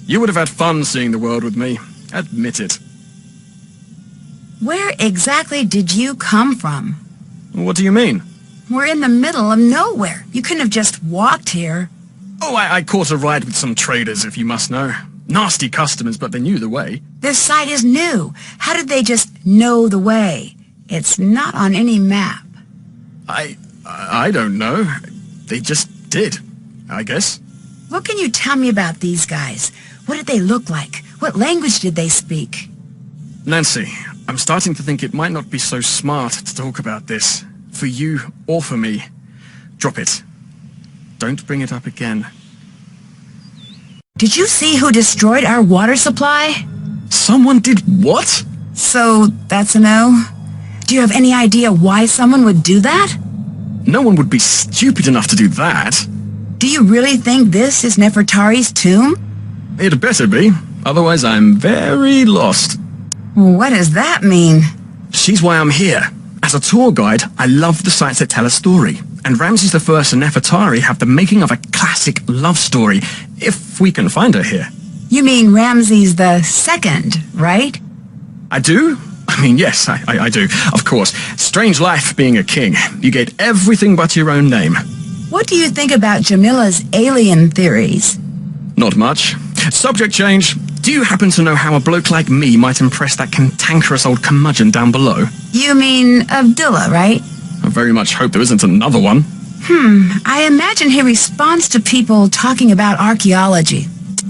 Speaker 6: You would have had fun seeing the world with me. Admit it.
Speaker 1: Where exactly did you come from?
Speaker 6: What do you mean?
Speaker 1: We're in the middle of nowhere. You couldn't have just walked here.
Speaker 6: Oh, I caught a ride with some traders, if you must know. Nasty customers, but they knew the way.
Speaker 1: This site is new. How did they just know the way? It's not on any map.
Speaker 6: I don't know. They just did, I guess.
Speaker 1: What can you tell me about these guys? What did they look like? What language did they speak?
Speaker 6: Nancy, I'm starting to think it might not be so smart to talk about this. For you or for me. Drop it. Don't bring it up again.
Speaker 1: Did you see who destroyed our water supply?
Speaker 6: Someone did what?
Speaker 1: So, that's a no? Do you have any idea why someone would do that?
Speaker 6: No one would be stupid enough to do that.
Speaker 1: Do you really think this is Nefertari's tomb?
Speaker 6: It better be, otherwise I'm very lost.
Speaker 1: What does that mean?
Speaker 6: She's why I'm here. As a tour guide, I love the sites that tell a story. And Ramses I and Nefertari have the making of a classic love story, if we can find her here.
Speaker 1: You mean Ramses the Second, right?
Speaker 6: I do? I mean, yes, I do. Of course. Strange life being a king. You get everything but your own name.
Speaker 1: What do you think about Jamila's alien theories?
Speaker 6: Not much. Subject change. Do you happen to know how a bloke like me might impress that cantankerous old curmudgeon down below?
Speaker 1: You mean Abdullah, right?
Speaker 6: I very much hope there isn't another one.
Speaker 1: I imagine he responds to people talking about archaeology.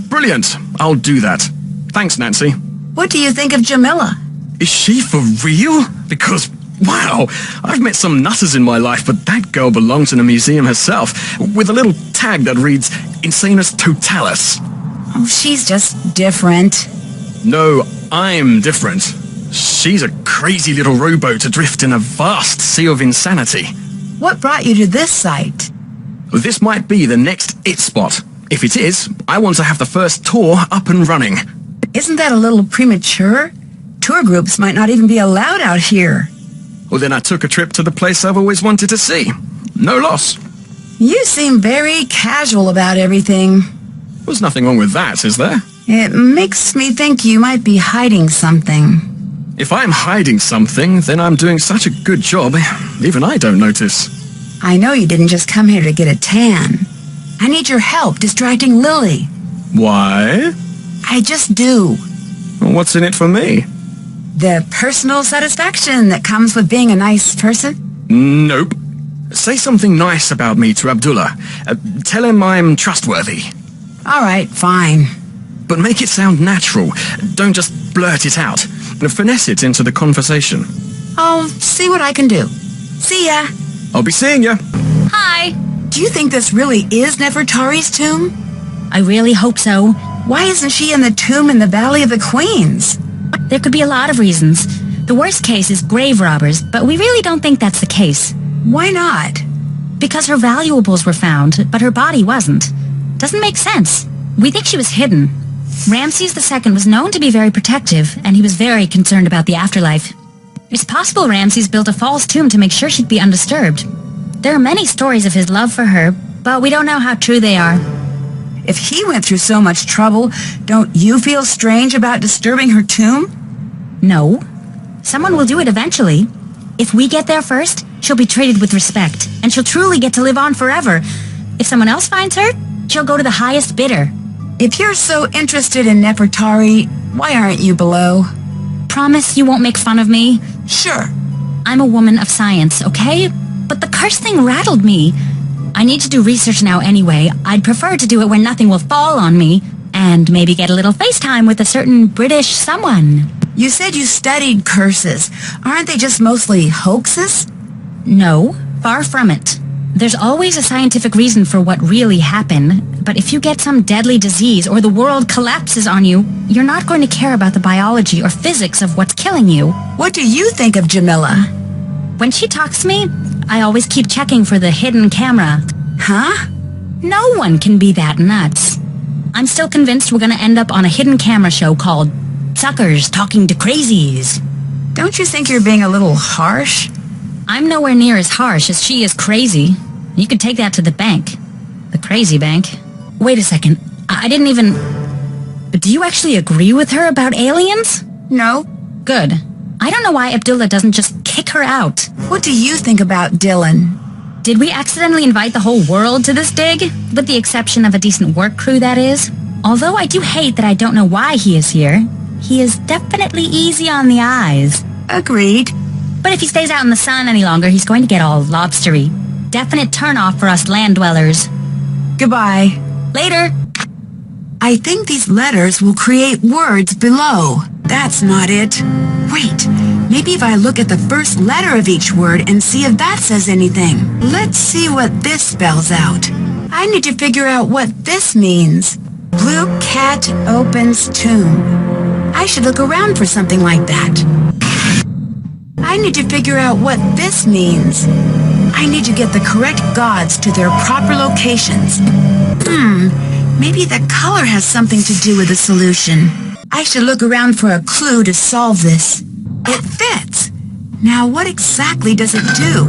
Speaker 6: Brilliant. I'll do that. Thanks, Nancy.
Speaker 1: What do you think of Jamila?
Speaker 6: Is she for real? Because, wow, I've met some nutters in my life, but that girl belongs in a museum herself, with a little tag that reads, Insanus Totalis.
Speaker 1: Oh, she's just different.
Speaker 6: No, I'm different. She's a crazy little rowboat adrift in a vast sea of insanity.
Speaker 1: What brought you to this site?
Speaker 6: This might be the next it spot. If it is, I want to have the first tour up and running.
Speaker 1: Isn't that a little premature? Tour groups might not even be allowed out here.
Speaker 6: Well, then I took a trip to the place I've always wanted to see. No loss.
Speaker 1: You seem very casual about everything.
Speaker 6: There's nothing wrong with that, is there?
Speaker 1: It makes me think you might be hiding something.
Speaker 6: If I'm hiding something, then I'm doing such a good job, even I don't notice.
Speaker 1: I know you didn't just come here to get a tan. I need your help distracting Lily.
Speaker 6: Why?
Speaker 1: I just do.
Speaker 6: Well, what's in it for me?
Speaker 1: The personal satisfaction that comes with being a nice person?
Speaker 6: Nope. Say something nice about me to Abdullah. Tell him I'm trustworthy.
Speaker 1: All right, fine.
Speaker 6: But make it sound natural. Don't just blurt it out. Finesse it into the conversation.
Speaker 1: I'll see what I can do. See ya.
Speaker 6: I'll be seeing you.
Speaker 4: Hi.
Speaker 1: Do you think this really is Nefertari's tomb?
Speaker 4: I really hope so.
Speaker 1: Why isn't she in the tomb in the Valley of the Queens?
Speaker 4: There could be a lot of reasons. The worst case is grave robbers, but we really don't think that's the case.
Speaker 1: Why not?
Speaker 4: Because her valuables were found, but her body wasn't. Doesn't make sense. We think she was hidden. Ramses II was known to be very protective, and he was very concerned about the afterlife. It's possible Ramses built a false tomb to make sure she'd be undisturbed. There are many stories of his love for her, but we don't know how true they are.
Speaker 1: If he went through so much trouble, don't you feel strange about disturbing her tomb?
Speaker 4: No. Someone will do it eventually. If we get there first, she'll be treated with respect, and she'll truly get to live on forever. If someone else finds her, she'll go to the highest bidder.
Speaker 1: If you're so interested in Nefertari, why aren't you below?
Speaker 4: Promise you won't make fun of me?
Speaker 1: Sure.
Speaker 4: I'm a woman of science, okay? But the curse thing rattled me. I need to do research now anyway. I'd prefer to do it where nothing will fall on me, and maybe get a little FaceTime with a certain British someone.
Speaker 1: You said you studied curses. Aren't they just mostly hoaxes?
Speaker 4: No, far from it. There's always a scientific reason for what really happened, but if you get some deadly disease or the world collapses on you, you're not going to care about the biology or physics of what's killing you.
Speaker 1: What do you think of Jamila?
Speaker 4: When she talks to me, I always keep checking for the hidden camera.
Speaker 1: Huh?
Speaker 4: No one can be that nuts. I'm still convinced we're going to end up on a hidden camera show called Suckers Talking to Crazies.
Speaker 1: Don't you think you're being a little harsh?
Speaker 4: I'm nowhere near as harsh as she is crazy. You could take that to the bank. The crazy bank. Wait a second. I didn't even... But do you actually agree with her about aliens?
Speaker 1: No.
Speaker 4: Good. I don't know why Abdullah doesn't just kick her out.
Speaker 1: What do you think about Dylan?
Speaker 4: Did we accidentally invite the whole world to this dig? With the exception of a decent work crew, that is. Although I do hate that I don't know why he is here. He is definitely easy on the eyes.
Speaker 1: Agreed.
Speaker 4: But if he stays out in the sun any longer, he's going to get all lobstery. Definite turnoff for us land dwellers.
Speaker 1: Goodbye.
Speaker 4: Later.
Speaker 1: I think these letters will create words below. That's not it. Wait, maybe if I look at the first letter of each word and see if that says anything. Let's see what this spells out. I need to figure out what this means. Blue cat opens tomb. I should look around for something like that. I need to figure out what this means. I need to get the correct gods to their proper locations. Maybe the color has something to do with the solution. I should look around for a clue to solve this. It fits. Now, what exactly does it do?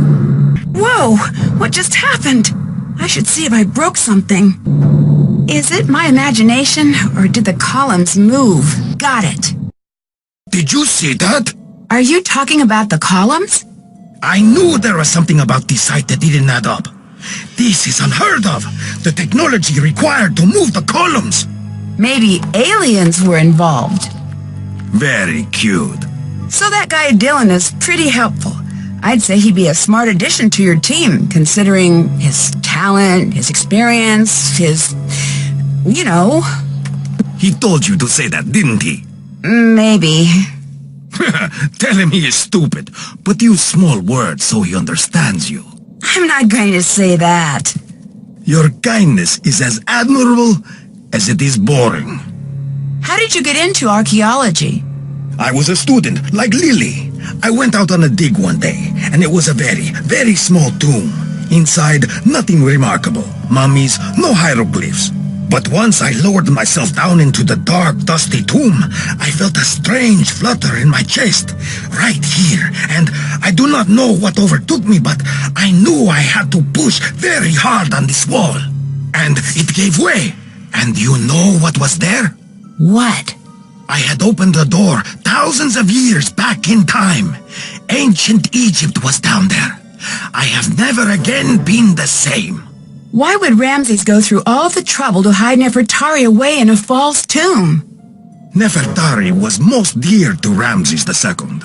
Speaker 1: Whoa! What just happened? I should see if I broke something. Is it my imagination, or did the columns move? Got it.
Speaker 5: Did you see that?
Speaker 1: Are you talking about the columns?
Speaker 5: I knew there was something about this site that didn't add up. This is unheard of. The technology required to move the columns.
Speaker 1: Maybe aliens were involved.
Speaker 5: Very cute.
Speaker 1: So that guy Dylan is pretty helpful. I'd say he'd be a smart addition to your team, considering his talent, his experience, his... you know.
Speaker 5: He told you to say that, didn't he?
Speaker 1: Maybe.
Speaker 5: Tell him he is stupid, but use small words so he understands you.
Speaker 1: I'm not going to say that.
Speaker 5: Your kindness is as admirable as it is boring.
Speaker 1: How did you get into archaeology?
Speaker 5: I was a student, like Lily. I went out on a dig one day, and it was a very, very small tomb. Inside, nothing remarkable. Mummies, no hieroglyphs. But once I lowered myself down into the dark, dusty tomb, I felt a strange flutter in my chest, right here, and I do not know what overtook me, but I knew I had to push very hard on this wall. And it gave way. And you know what was there?
Speaker 1: What?
Speaker 5: I had opened a door thousands of years back in time. Ancient Egypt was down there. I have never again been the same.
Speaker 1: Why would Ramses go through all the trouble to hide Nefertari away in a false tomb?
Speaker 5: Nefertari was most dear to Ramses II.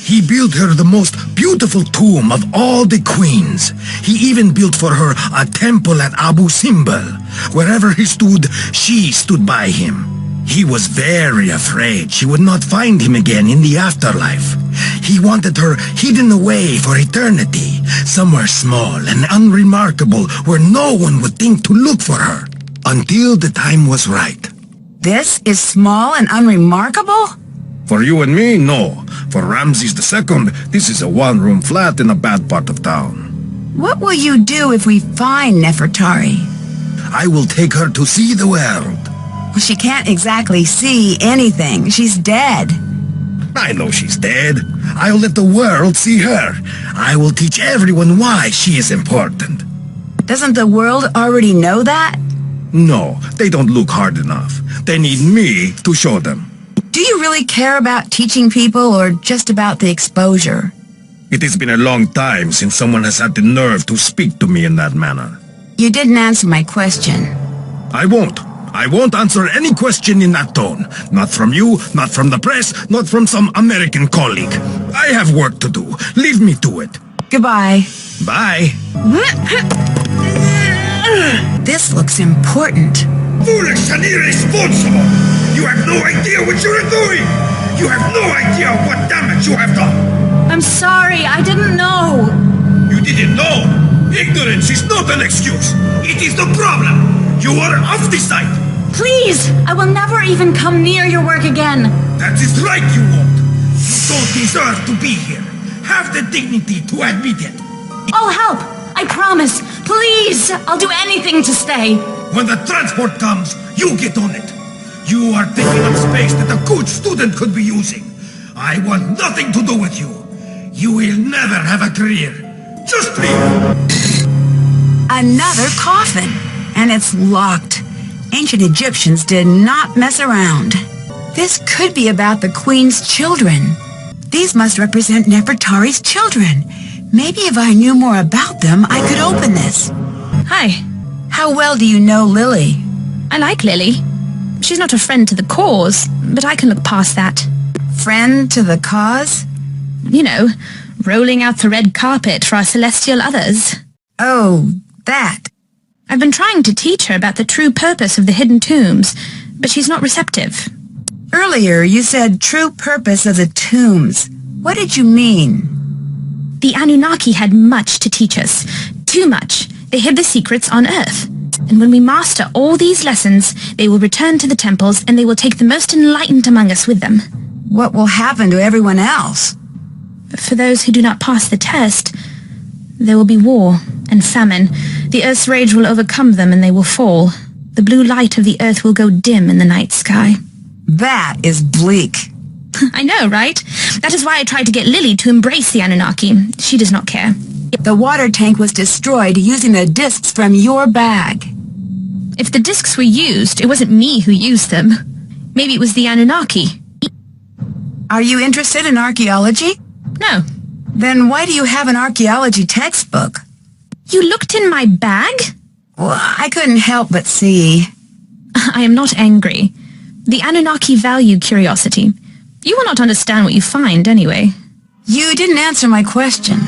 Speaker 5: He built her the most beautiful tomb of all the queens. He even built for her a temple at Abu Simbel. Wherever he stood, she stood by him. He was very afraid she would not find him again in the afterlife. He wanted her hidden away for eternity, somewhere small and unremarkable where no one would think to look for her, until the time was right.
Speaker 1: This is small and unremarkable?
Speaker 5: For you and me, no. For Ramses II, this is a one-room flat in a bad part of town.
Speaker 1: What will you do if we find Nefertari?
Speaker 5: I will take her to see the world.
Speaker 1: Well, she can't exactly see anything. She's dead.
Speaker 5: I know she's dead. I'll let the world see her. I will teach everyone why she is important.
Speaker 1: Doesn't the world already know that?
Speaker 5: No, they don't look hard enough. They need me to show them.
Speaker 1: Do you really care about teaching people or just about the exposure?
Speaker 5: It has been a long time since someone has had the nerve to speak to me in that manner.
Speaker 1: You didn't answer my question.
Speaker 5: I won't. I won't answer any question in that tone. Not from you, not from the press, not from some American colleague. I have work to do. Leave me to it.
Speaker 1: Goodbye.
Speaker 5: Bye.
Speaker 1: This looks important.
Speaker 5: Foolish and irresponsible! You have no idea what you are doing! You have no idea what damage you have done!
Speaker 4: I'm sorry, I didn't know.
Speaker 5: You didn't know? Ignorance is not an excuse. It is the problem. You are off the site.
Speaker 4: Please, I will never even come near your work again.
Speaker 5: That is right, you won't. You don't deserve to be here. Have the dignity to admit it.
Speaker 4: I'll help. I promise. Please, I'll do anything to stay.
Speaker 5: When the transport comes, you get on it. You are taking up space that a good student could be using. I want nothing to do with you. You will never have a career. Just leave.
Speaker 1: Another coffin. And it's locked. Ancient Egyptians did not mess around. This could be about the Queen's children. These must represent Nefertari's children. Maybe if I knew more about them, I could open this.
Speaker 8: Hi.
Speaker 1: How well do you know Lily?
Speaker 8: I like Lily. She's not a friend to the cause, but I can look past that.
Speaker 1: Friend to the cause?
Speaker 8: You know, rolling out the red carpet for our celestial others.
Speaker 1: Oh, that.
Speaker 8: I've been trying to teach her about the true purpose of the hidden tombs, but she's not receptive.
Speaker 1: Earlier, you said true purpose of the tombs. What did you mean?
Speaker 8: The Anunnaki had much to teach us. Too much. They hid the secrets on Earth. And when we master all these lessons, they will return to the temples and they will take the most enlightened among us with them.
Speaker 1: What will happen to everyone else?
Speaker 8: But for those who do not pass the test, There will be war and famine. The Earth's rage will overcome them and they will fall. The blue light of the Earth will go dim in the night sky.
Speaker 1: That is bleak.
Speaker 8: I know, right? That is why I tried to get Lily to embrace the Anunnaki. She does not care.
Speaker 1: The water tank was destroyed using the discs from your bag.
Speaker 8: If the discs were used, it wasn't me who used them. Maybe it was the Anunnaki.
Speaker 1: Are you interested in archaeology?
Speaker 8: No.
Speaker 1: Then why do you have an archaeology textbook?
Speaker 8: You looked in my bag?
Speaker 1: Well, I couldn't help but see.
Speaker 8: I am not angry. The Anunnaki value curiosity. You will not understand what you find, anyway.
Speaker 1: You didn't answer my question.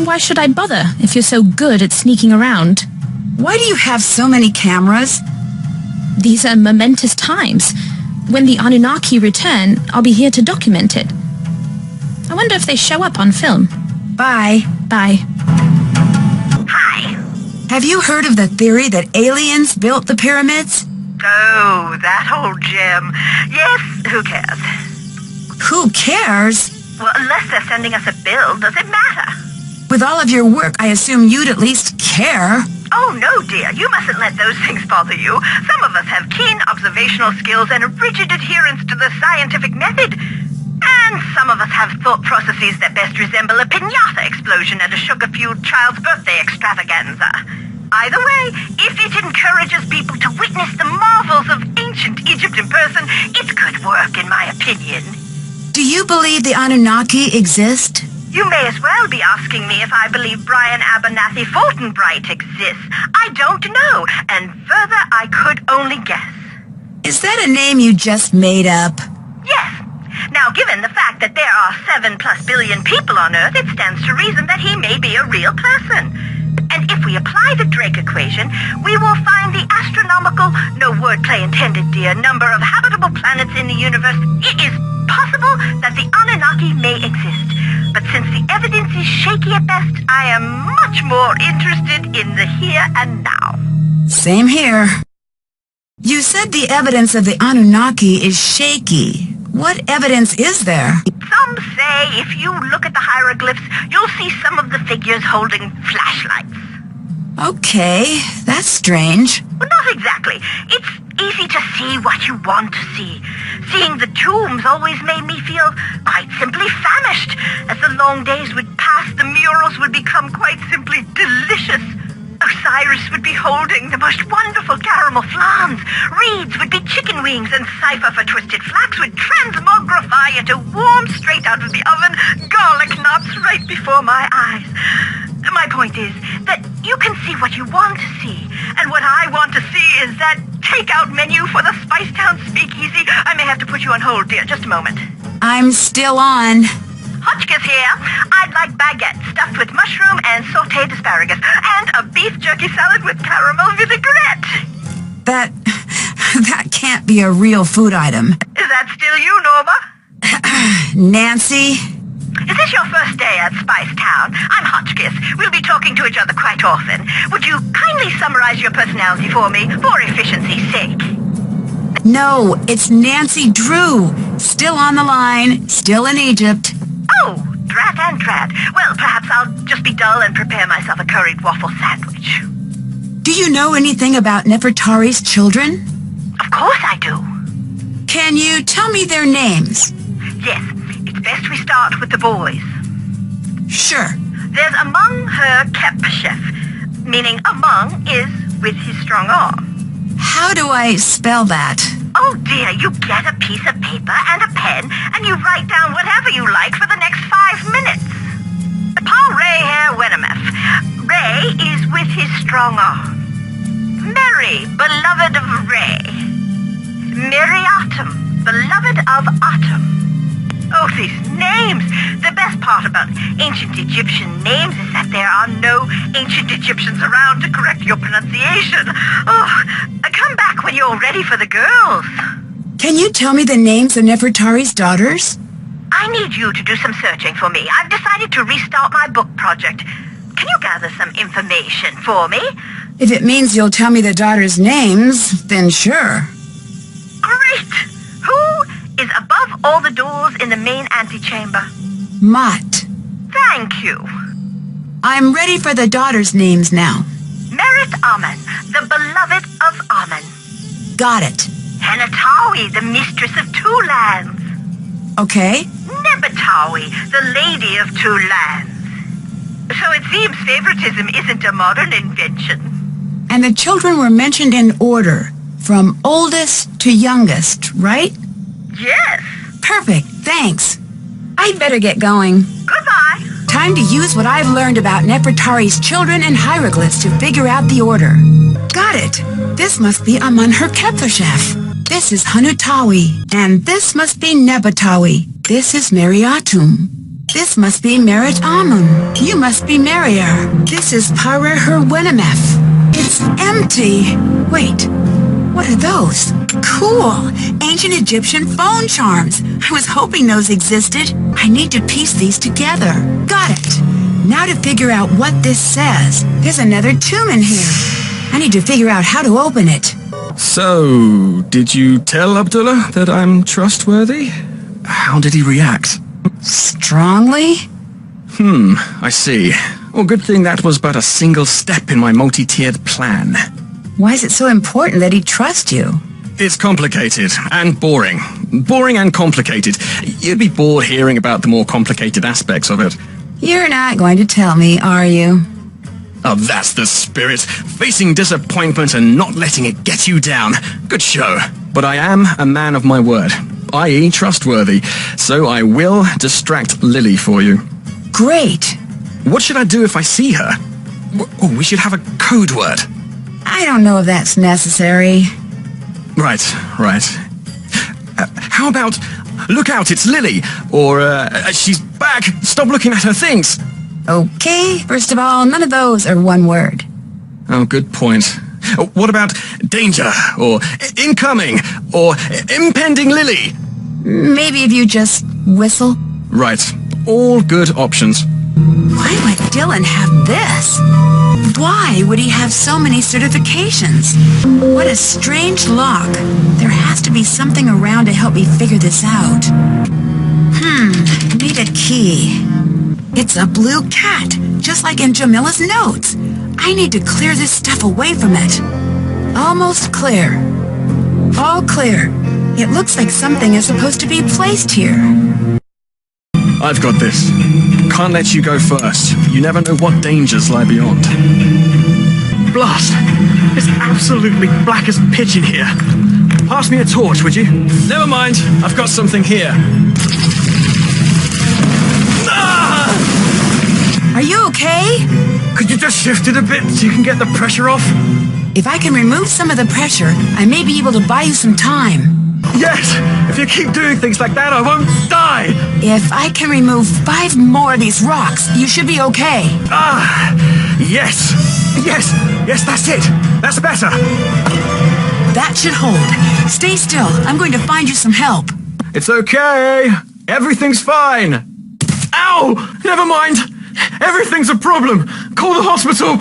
Speaker 8: Why should I bother if you're so good at sneaking around?
Speaker 1: Why do you have so many cameras?
Speaker 8: These are momentous times. When the Anunnaki return, I'll be here to document it. I wonder if they show up on film.
Speaker 1: Bye.
Speaker 8: Bye.
Speaker 7: Hi.
Speaker 1: Have you heard of the theory that aliens built the pyramids?
Speaker 7: Oh, that old gem. Yes, who cares?
Speaker 1: Who cares?
Speaker 7: Well, unless they're sending us a bill, does it matter?
Speaker 1: With all of your work, I assume you'd at least care.
Speaker 7: Oh, no, dear. You mustn't let those things bother you. Some of us have keen observational skills and a rigid adherence to the scientific method. And some of us have thought processes that best resemble a piñata explosion at a sugar-fueled child's birthday extravaganza. Either way, if it encourages people to witness the marvels of ancient Egypt in person, it's good work, in my opinion.
Speaker 1: Do you believe the Anunnaki exist?
Speaker 7: You may as well be asking me if I believe Brian Abernathy Fortinbright exists. I don't know, and further, I could only guess.
Speaker 1: Is that a name you just made up?
Speaker 7: Yes. Now, given the fact that there are 7+ billion people on Earth, it stands to reason that he may be a real person. And if we apply the Drake equation, we will find the astronomical, no wordplay intended, dear, number of habitable planets in the universe. It is possible that the Anunnaki may exist. But since the evidence is shaky at best, I am much more interested in the here and now.
Speaker 1: Same here. You said the evidence of the Anunnaki is shaky. What evidence is there?
Speaker 7: Some say if you look at the hieroglyphs, you'll see some of the figures holding flashlights.
Speaker 1: Okay, that's strange.
Speaker 7: Well, not exactly. It's easy to see what you want to see. Seeing the tombs always made me feel quite simply famished. As the long days would pass, the murals would become quite simply delicious. Osiris would be holding the most wonderful caramel flans. Reeds would be chicken wings, and Cypher for twisted flax would transmogrify into warm, straight out of the oven, garlic knots right before my eyes. My point is that you can see what you want to see, and what I want to see is that takeout menu for the Spicetown Speakeasy. I may have to put you on hold, dear. Just a moment.
Speaker 1: I'm still on.
Speaker 7: Hotchkiss here. I'd like baguette stuffed with mushroom and sautéed asparagus, and a beef jerky salad with caramel vinaigrette.
Speaker 1: That can't be a real food item.
Speaker 7: Is that still you, Norma?
Speaker 1: Nancy?
Speaker 7: Is this your first day at Spicetown? I'm Hotchkiss. We'll be talking to each other quite often. Would you kindly summarize your personality for me, for efficiency's sake?
Speaker 1: No, it's Nancy Drew. Still on the line, still in Egypt.
Speaker 7: Oh, drat and drat. Well, perhaps I'll just be dull and prepare myself a curried waffle sandwich.
Speaker 1: Do you know anything about Nefertari's children?
Speaker 7: Of course I do.
Speaker 1: Can you tell me their names?
Speaker 7: Yes, it's best we start with the boys.
Speaker 1: Sure.
Speaker 7: There's Among her Kepchef, meaning among is with his strong arm.
Speaker 1: How do I spell that?
Speaker 7: Oh dear, you get a piece of paper and a pen, and you write down whatever you like for the next 5 minutes. Paul Ray Hare Wennemeth. Ray is with his strong arm. Mary, beloved of Ray. Miriatum, beloved of Atum. Oh, these names! The best part about ancient Egyptian names is that there are no ancient Egyptians around to correct your pronunciation. Oh, come back when you're ready for the girls.
Speaker 1: Can you tell me the names of Nefertari's daughters?
Speaker 7: I need you to do some searching for me. I've decided to restart my book project. Can you gather some information for me?
Speaker 1: If it means you'll tell me the daughters' names, then sure.
Speaker 7: Great! Who is above all the doors in the main antechamber?
Speaker 1: Mott.
Speaker 7: Thank you.
Speaker 1: I'm ready for the daughters' names now.
Speaker 7: Merit Amen, the beloved of Amen.
Speaker 1: Got it.
Speaker 7: Henatawi, the mistress of two lands.
Speaker 1: Okay.
Speaker 7: Nebatawi, the lady of two lands. So it seems favoritism isn't a modern invention.
Speaker 1: And the children were mentioned in order, from oldest to youngest, right?
Speaker 7: Yes.
Speaker 1: Perfect, thanks. I'd better get going.
Speaker 7: Goodbye.
Speaker 1: Time to use what I've learned about Nefertari's children and hieroglyphs to figure out the order. Got it. This must be Amun-Her-Keplerchef. This is Hanutawi. And this must be Nebatawi. This is Mariatum. This must be Merit Amun. You must be Mariar. This is Parer-Her-Wenemef. It's empty. Wait, what are those? Cool. Ancient Egyptian phone charms. I was hoping those existed. I need to piece these together. Got it. Now to figure out what this says. There's another tomb in here. I need to figure out how to open it.
Speaker 6: So, did you tell Abdullah that I'm trustworthy? How did he react?
Speaker 1: Strongly?
Speaker 6: I see. Well, good thing that was but a single step in my multi-tiered plan.
Speaker 1: Why is it so important that he trusts you?
Speaker 6: It's complicated and boring. Boring and complicated. You'd be bored hearing about the more complicated aspects of it.
Speaker 1: You're not going to tell me, are you?
Speaker 6: Oh, that's the spirit. Facing disappointment and not letting it get you down. Good show. But I am a man of my word, i.e. trustworthy, so I will distract Lily for you.
Speaker 1: Great.
Speaker 6: What should I do if I see her? Oh, we should have a code word.
Speaker 1: I don't know if that's necessary.
Speaker 6: Right. How about, look out, it's Lily, or, she's back, stop looking at her things.
Speaker 1: Okay, first of all, none of those are one word.
Speaker 6: Oh, good point. What about danger, or incoming, or impending Lily?
Speaker 1: Maybe if you just whistle.
Speaker 6: Right, all good options.
Speaker 1: Why would Dylan have this? Why would he have so many certifications? What a strange lock. There has to be something around to help me figure this out. Need a key. It's a blue cat, just like in Jamila's notes. I need to clear this stuff away from it. Almost clear. All clear. It looks like something is supposed to be placed here.
Speaker 6: I've got this. Can't let you go first. You never know what dangers lie beyond.
Speaker 2: Blast! It's absolutely black as pitch in here. Pass me a torch, would you?
Speaker 6: Never mind. I've got something here.
Speaker 1: Are you okay?
Speaker 2: Could you just shift it a bit so you can get the pressure off?
Speaker 1: If I can remove some of the pressure, I may be able to buy you some time.
Speaker 2: Yes! If you keep doing things like that, I won't die!
Speaker 1: If I can remove 5 more of these rocks, you should be okay.
Speaker 2: Yes! Yes, that's it! That's better!
Speaker 1: That should hold. Stay still. I'm going to find you some help.
Speaker 2: It's okay! Everything's fine! Ow! Never mind! Everything's a problem! Call the hospital!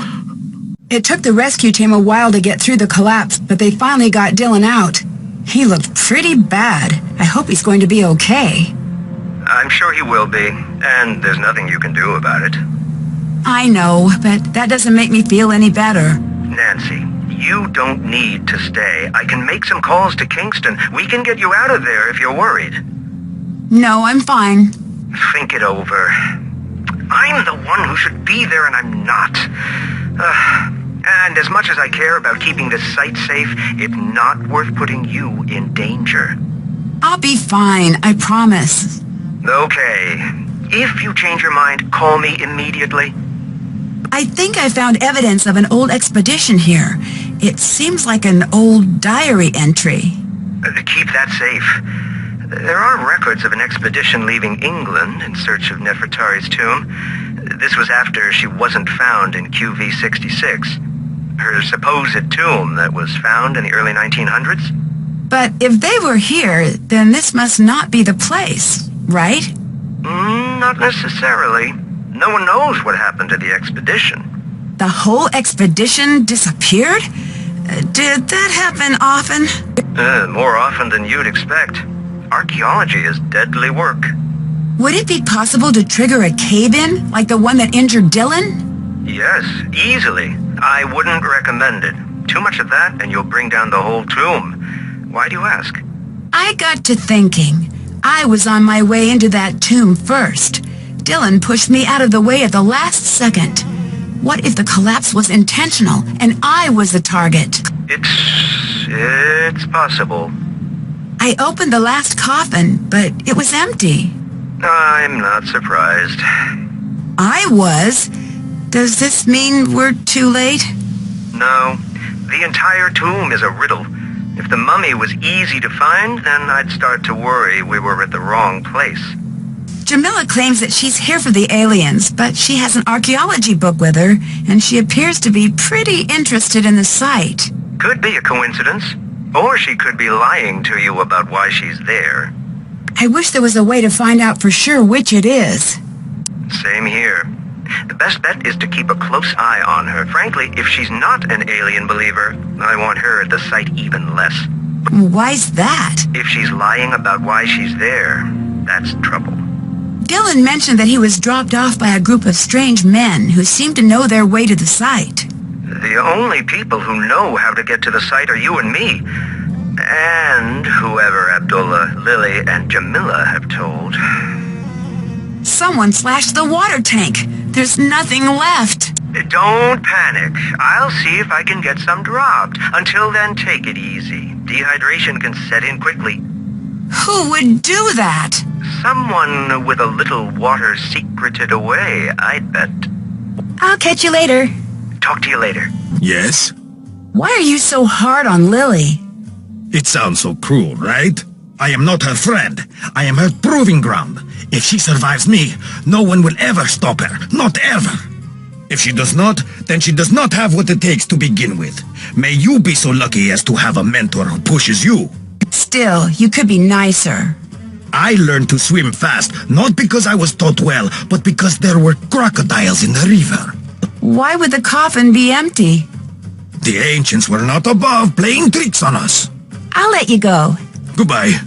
Speaker 1: It took the rescue team a while to get through the collapse, but they finally got Dylan out. He looked pretty bad. I hope he's going to be okay.
Speaker 3: I'm sure he will be, and there's nothing you can do about it.
Speaker 1: I know, but that doesn't make me feel any better.
Speaker 3: Nancy, you don't need to stay. I can make some calls to Kingston. We can get you out of there if you're worried.
Speaker 1: No, I'm fine.
Speaker 3: Think it over. I'm the one who should be there, and I'm not. And as much as I care about keeping this site safe, it's not worth putting you in danger.
Speaker 1: I'll be fine, I promise.
Speaker 3: Okay. If you change your mind, call me immediately.
Speaker 1: I think I found evidence of an old expedition here. It seems like an old diary entry.
Speaker 3: Keep that safe. There are records of an expedition leaving England in search of Nefertari's tomb. This was after she wasn't found in QV-66. Her supposed tomb that was found in the early 1900s?
Speaker 1: But if they were here, then this must not be the place, right?
Speaker 3: Not necessarily. No one knows what happened to the expedition.
Speaker 1: The whole expedition disappeared? Did that happen often?
Speaker 3: More often than you'd expect. Archaeology is deadly work.
Speaker 1: Would it be possible to trigger a cave-in, like the one that injured Dylan?
Speaker 3: Yes, easily. I wouldn't recommend it. Too much of that and you'll bring down the whole tomb. Why do you ask?
Speaker 1: I got to thinking. I was on my way into that tomb first. Dylan pushed me out of the way at the last second. What if the collapse was intentional and I was the target?
Speaker 3: It's possible.
Speaker 1: I opened the last coffin, but it was empty.
Speaker 3: I'm not surprised.
Speaker 1: I was. Does this mean we're too late?
Speaker 3: No. The entire tomb is a riddle. If the mummy was easy to find, then I'd start to worry we were at the wrong place.
Speaker 1: Jamila claims that she's here for the aliens, but she has an archaeology book with her, and she appears to be pretty interested in the site.
Speaker 3: Could be a coincidence. Or she could be lying to you about why she's there.
Speaker 1: I wish there was a way to find out for sure which it is.
Speaker 3: Same here. The best bet is to keep a close eye on her. Frankly, if she's not an alien believer, I want her at the site even less.
Speaker 1: Why's that?
Speaker 3: If she's lying about why she's there, that's trouble.
Speaker 1: Dylan mentioned that he was dropped off by a group of strange men who seemed to know their way to the site.
Speaker 3: The only people who know how to get to the site are you and me. And whoever Abdullah, Lily, and Jamila have told.
Speaker 1: Someone slashed the water tank. There's nothing left.
Speaker 3: Don't panic. I'll see if I can get some dropped. Until then, take it easy. Dehydration can set in quickly.
Speaker 1: Who would do that?
Speaker 3: Someone with a little water secreted away, I'd bet.
Speaker 1: I'll catch you later.
Speaker 3: Talk to you later.
Speaker 5: Yes?
Speaker 1: Why are you so hard on Lily?
Speaker 5: It sounds so cruel, right? I am not her friend. I am her proving ground. If she survives me, no one will ever stop her. Not ever. If she does not, then she does not have what it takes to begin with. May you be so lucky as to have a mentor who pushes you.
Speaker 1: Still, you could be nicer.
Speaker 5: I learned to swim fast, not because I was taught well, but because there were crocodiles in the river.
Speaker 1: Why would the coffin be empty?
Speaker 5: The ancients were not above playing tricks on us.
Speaker 1: I'll let you go.
Speaker 5: Goodbye.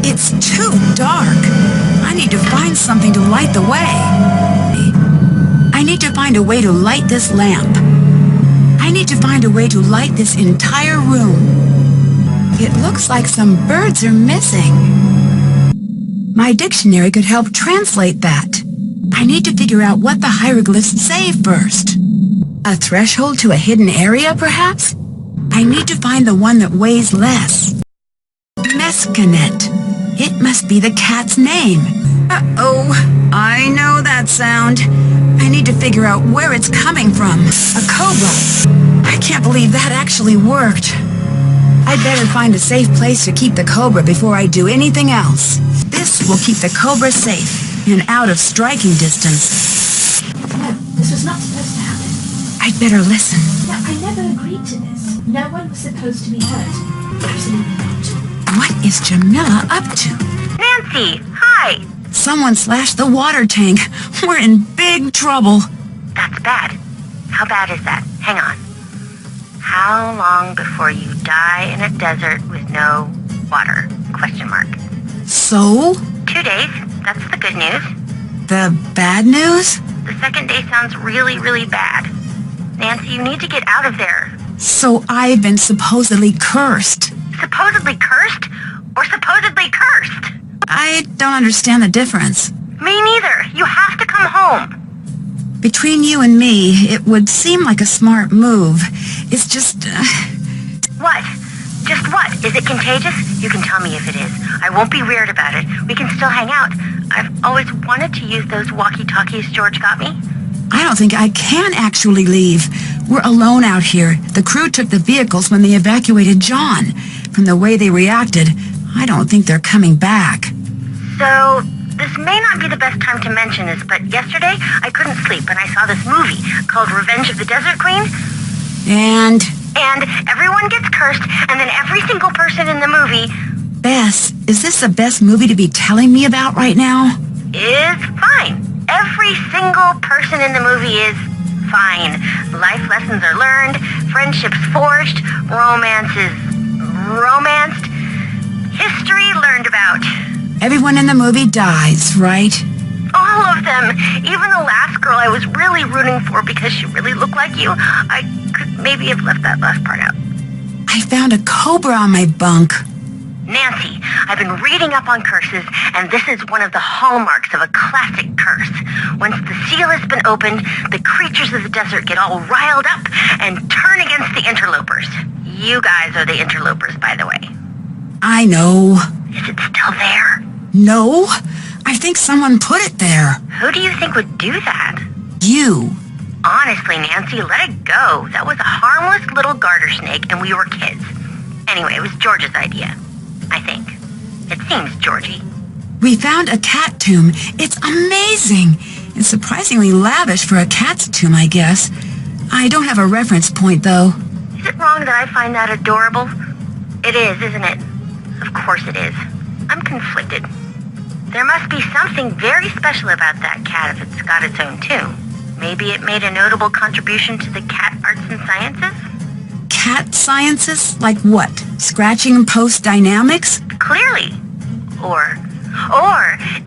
Speaker 1: It's too dark. I need to find something to light the way. I need to find a way to light this lamp. I need to find a way to light this entire room. It looks like some birds are missing. My dictionary could help translate that. I need to figure out what the hieroglyphs say first. A threshold to a hidden area, perhaps? I need to find the one that weighs less. Mescanet. It must be the cat's name. Uh-oh, I know that sound. I need to figure out where it's coming from. A cobra. I can't believe that actually worked. I'd better find a safe place to keep the cobra before I do anything else. This will keep the cobra safe and out of striking distance.
Speaker 8: No, this was not supposed to happen.
Speaker 1: I'd better listen.
Speaker 8: No, I never agreed to this. No one was supposed to be hurt. Absolutely not.
Speaker 1: What is Jamila up to?
Speaker 7: Nancy, hi.
Speaker 1: Someone slashed the water tank. We're in big trouble.
Speaker 7: That's bad. How bad is that? Hang on. How long before you die in a desert with no water? Question mark.
Speaker 1: So?
Speaker 7: 2 days. That's the good news.
Speaker 1: The bad news?
Speaker 7: The second day sounds really, really bad. Nancy, you need to get out of there.
Speaker 1: So I've been supposedly cursed.
Speaker 7: Supposedly cursed? Or supposedly cursed?
Speaker 1: I don't understand the difference.
Speaker 7: Me neither. You have to come home.
Speaker 1: Between you and me, it would seem like a smart move. It's just...
Speaker 7: What? Just what? Is it contagious? You can tell me if it is. I won't be weird about it. We can still hang out. I've always wanted to use those walkie-talkies George got me.
Speaker 1: I don't think I can actually leave. We're alone out here. The crew took the vehicles when they evacuated John. From the way they reacted, I don't think they're coming back.
Speaker 7: So, this may not be the best time to mention this, but yesterday I couldn't sleep and I saw this movie called Revenge of the Desert Queen.
Speaker 1: And
Speaker 7: everyone gets cursed, and then every single person in the movie...
Speaker 1: Bess, is this the best movie to be telling me about right now?
Speaker 7: ...is fine. Every single person in the movie is fine. Life lessons are learned, friendships forged, romance is romanced, history learned about.
Speaker 1: Everyone in the movie dies, right?
Speaker 7: All of them. Even the last girl girl I was really rooting for because she really looked like you, I could maybe have left that last part out.
Speaker 1: I found a cobra on my bunk.
Speaker 7: Nancy, I've been reading up on curses, and this is one of the hallmarks of a classic curse. Once the seal has been opened, the creatures of the desert get all riled up and turn against the interlopers. You guys are the interlopers, by the way.
Speaker 1: I know.
Speaker 7: Is it still there?
Speaker 1: No, I think someone put it there.
Speaker 7: Who do you think would do that?
Speaker 1: You.
Speaker 7: Honestly, Nancy, let it go. That was a harmless little garter snake, and we were kids. Anyway, it was George's idea. I think. It seems Georgie.
Speaker 1: We found a cat tomb. It's amazing. It's surprisingly lavish for a cat's tomb, I guess. I don't have a reference point, though.
Speaker 7: Is it wrong that I find that adorable? It is, isn't it? Of course it is. I'm conflicted. There must be something very special about that cat if it's got its own tomb. Maybe it made a notable contribution to the cat arts and sciences?
Speaker 1: Cat sciences? Like what? Scratching post dynamics?
Speaker 7: Clearly. Or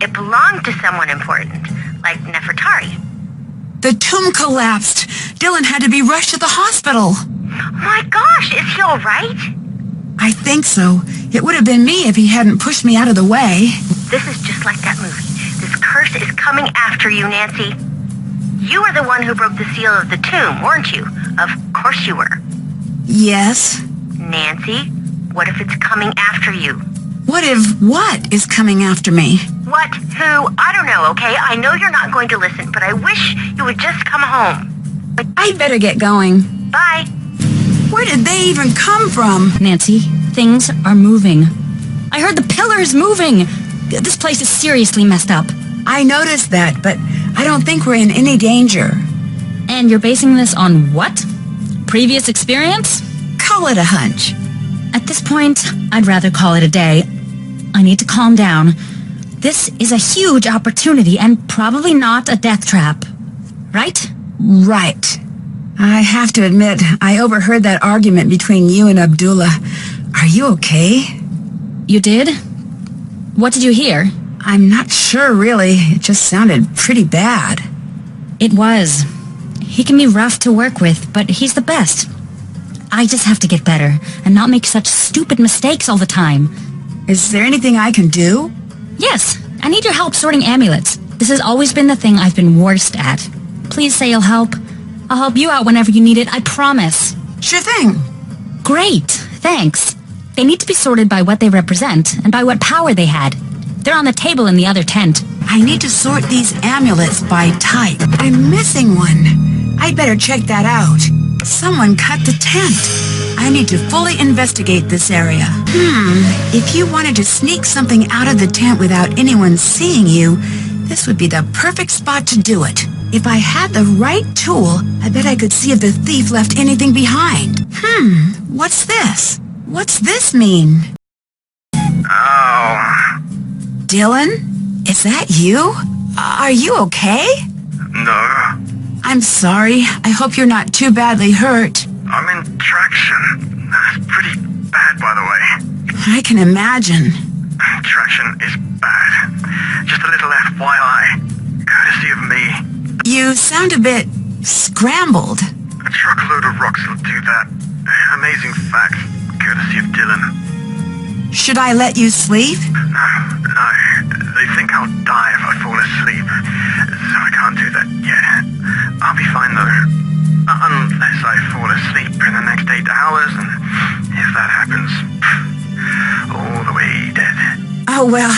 Speaker 7: it belonged to someone important, like Nefertari.
Speaker 1: The tomb collapsed. Dylan had to be rushed to the hospital.
Speaker 7: My gosh, is he all right?
Speaker 1: I think so. It would have been me if he hadn't pushed me out of the way.
Speaker 7: This is just like that movie. This curse is coming after you, Nancy. You were the one who broke the seal of the tomb, weren't you? Of course you were.
Speaker 1: Yes.
Speaker 7: Nancy, what if it's coming after you?
Speaker 1: What if what is coming after me?
Speaker 7: What? Who? I don't know, okay? I know you're not going to listen, but I wish you would just come home.
Speaker 1: I'd better get going.
Speaker 7: Bye.
Speaker 1: Where did they even come from?
Speaker 4: Nancy, things are moving. I heard the pillars moving. This place is seriously messed up.
Speaker 1: I noticed that, but I don't think we're in any danger.
Speaker 4: And you're basing this on what? Previous experience?
Speaker 1: Call it a hunch.
Speaker 4: At this point, I'd rather call it a day. I need to calm down. This is a huge opportunity and probably not a death trap. Right?
Speaker 1: Right. I have to admit, I overheard that argument between you and Abdullah. Are you okay?
Speaker 4: You did? What did you hear?
Speaker 1: I'm not sure, really. It just sounded pretty bad.
Speaker 4: It was. He can be rough to work with, but he's the best. I just have to get better and not make such stupid mistakes all the time.
Speaker 1: Is there anything I can do?
Speaker 4: Yes, I need your help sorting amulets. This has always been the thing I've been worst at. Please say you'll help. I'll help you out whenever you need it, I promise.
Speaker 1: Sure thing.
Speaker 4: Great, thanks. They need to be sorted by what they represent and by what power they had. They're on the table in the other tent.
Speaker 1: I need to sort these amulets by type. I'm missing one. I'd better check that out. Someone cut the tent. I need to fully investigate this area. If you wanted to sneak something out of the tent without anyone seeing you, this would be the perfect spot to do it. If I had the right tool, I bet I could see if the thief left anything behind. What's this? What's this mean?
Speaker 3: Oh.
Speaker 1: Dylan? Is that you? Are you okay?
Speaker 3: No.
Speaker 1: I'm sorry. I hope you're not too badly hurt.
Speaker 3: I'm in traction. That's pretty bad, by the way.
Speaker 1: I can imagine.
Speaker 3: Traction is bad. Just a little FYI. Courtesy of me.
Speaker 1: You sound a bit scrambled.
Speaker 3: A truckload of rocks will do that. Amazing fact. Courtesy of Dylan.
Speaker 1: Should I let you sleep?
Speaker 3: No. They think I'll die if I fall asleep. So I can't do that yet. I'll be fine though. Unless I fall asleep in the next 8 hours, and if that happens, all the way dead.
Speaker 1: Oh, well,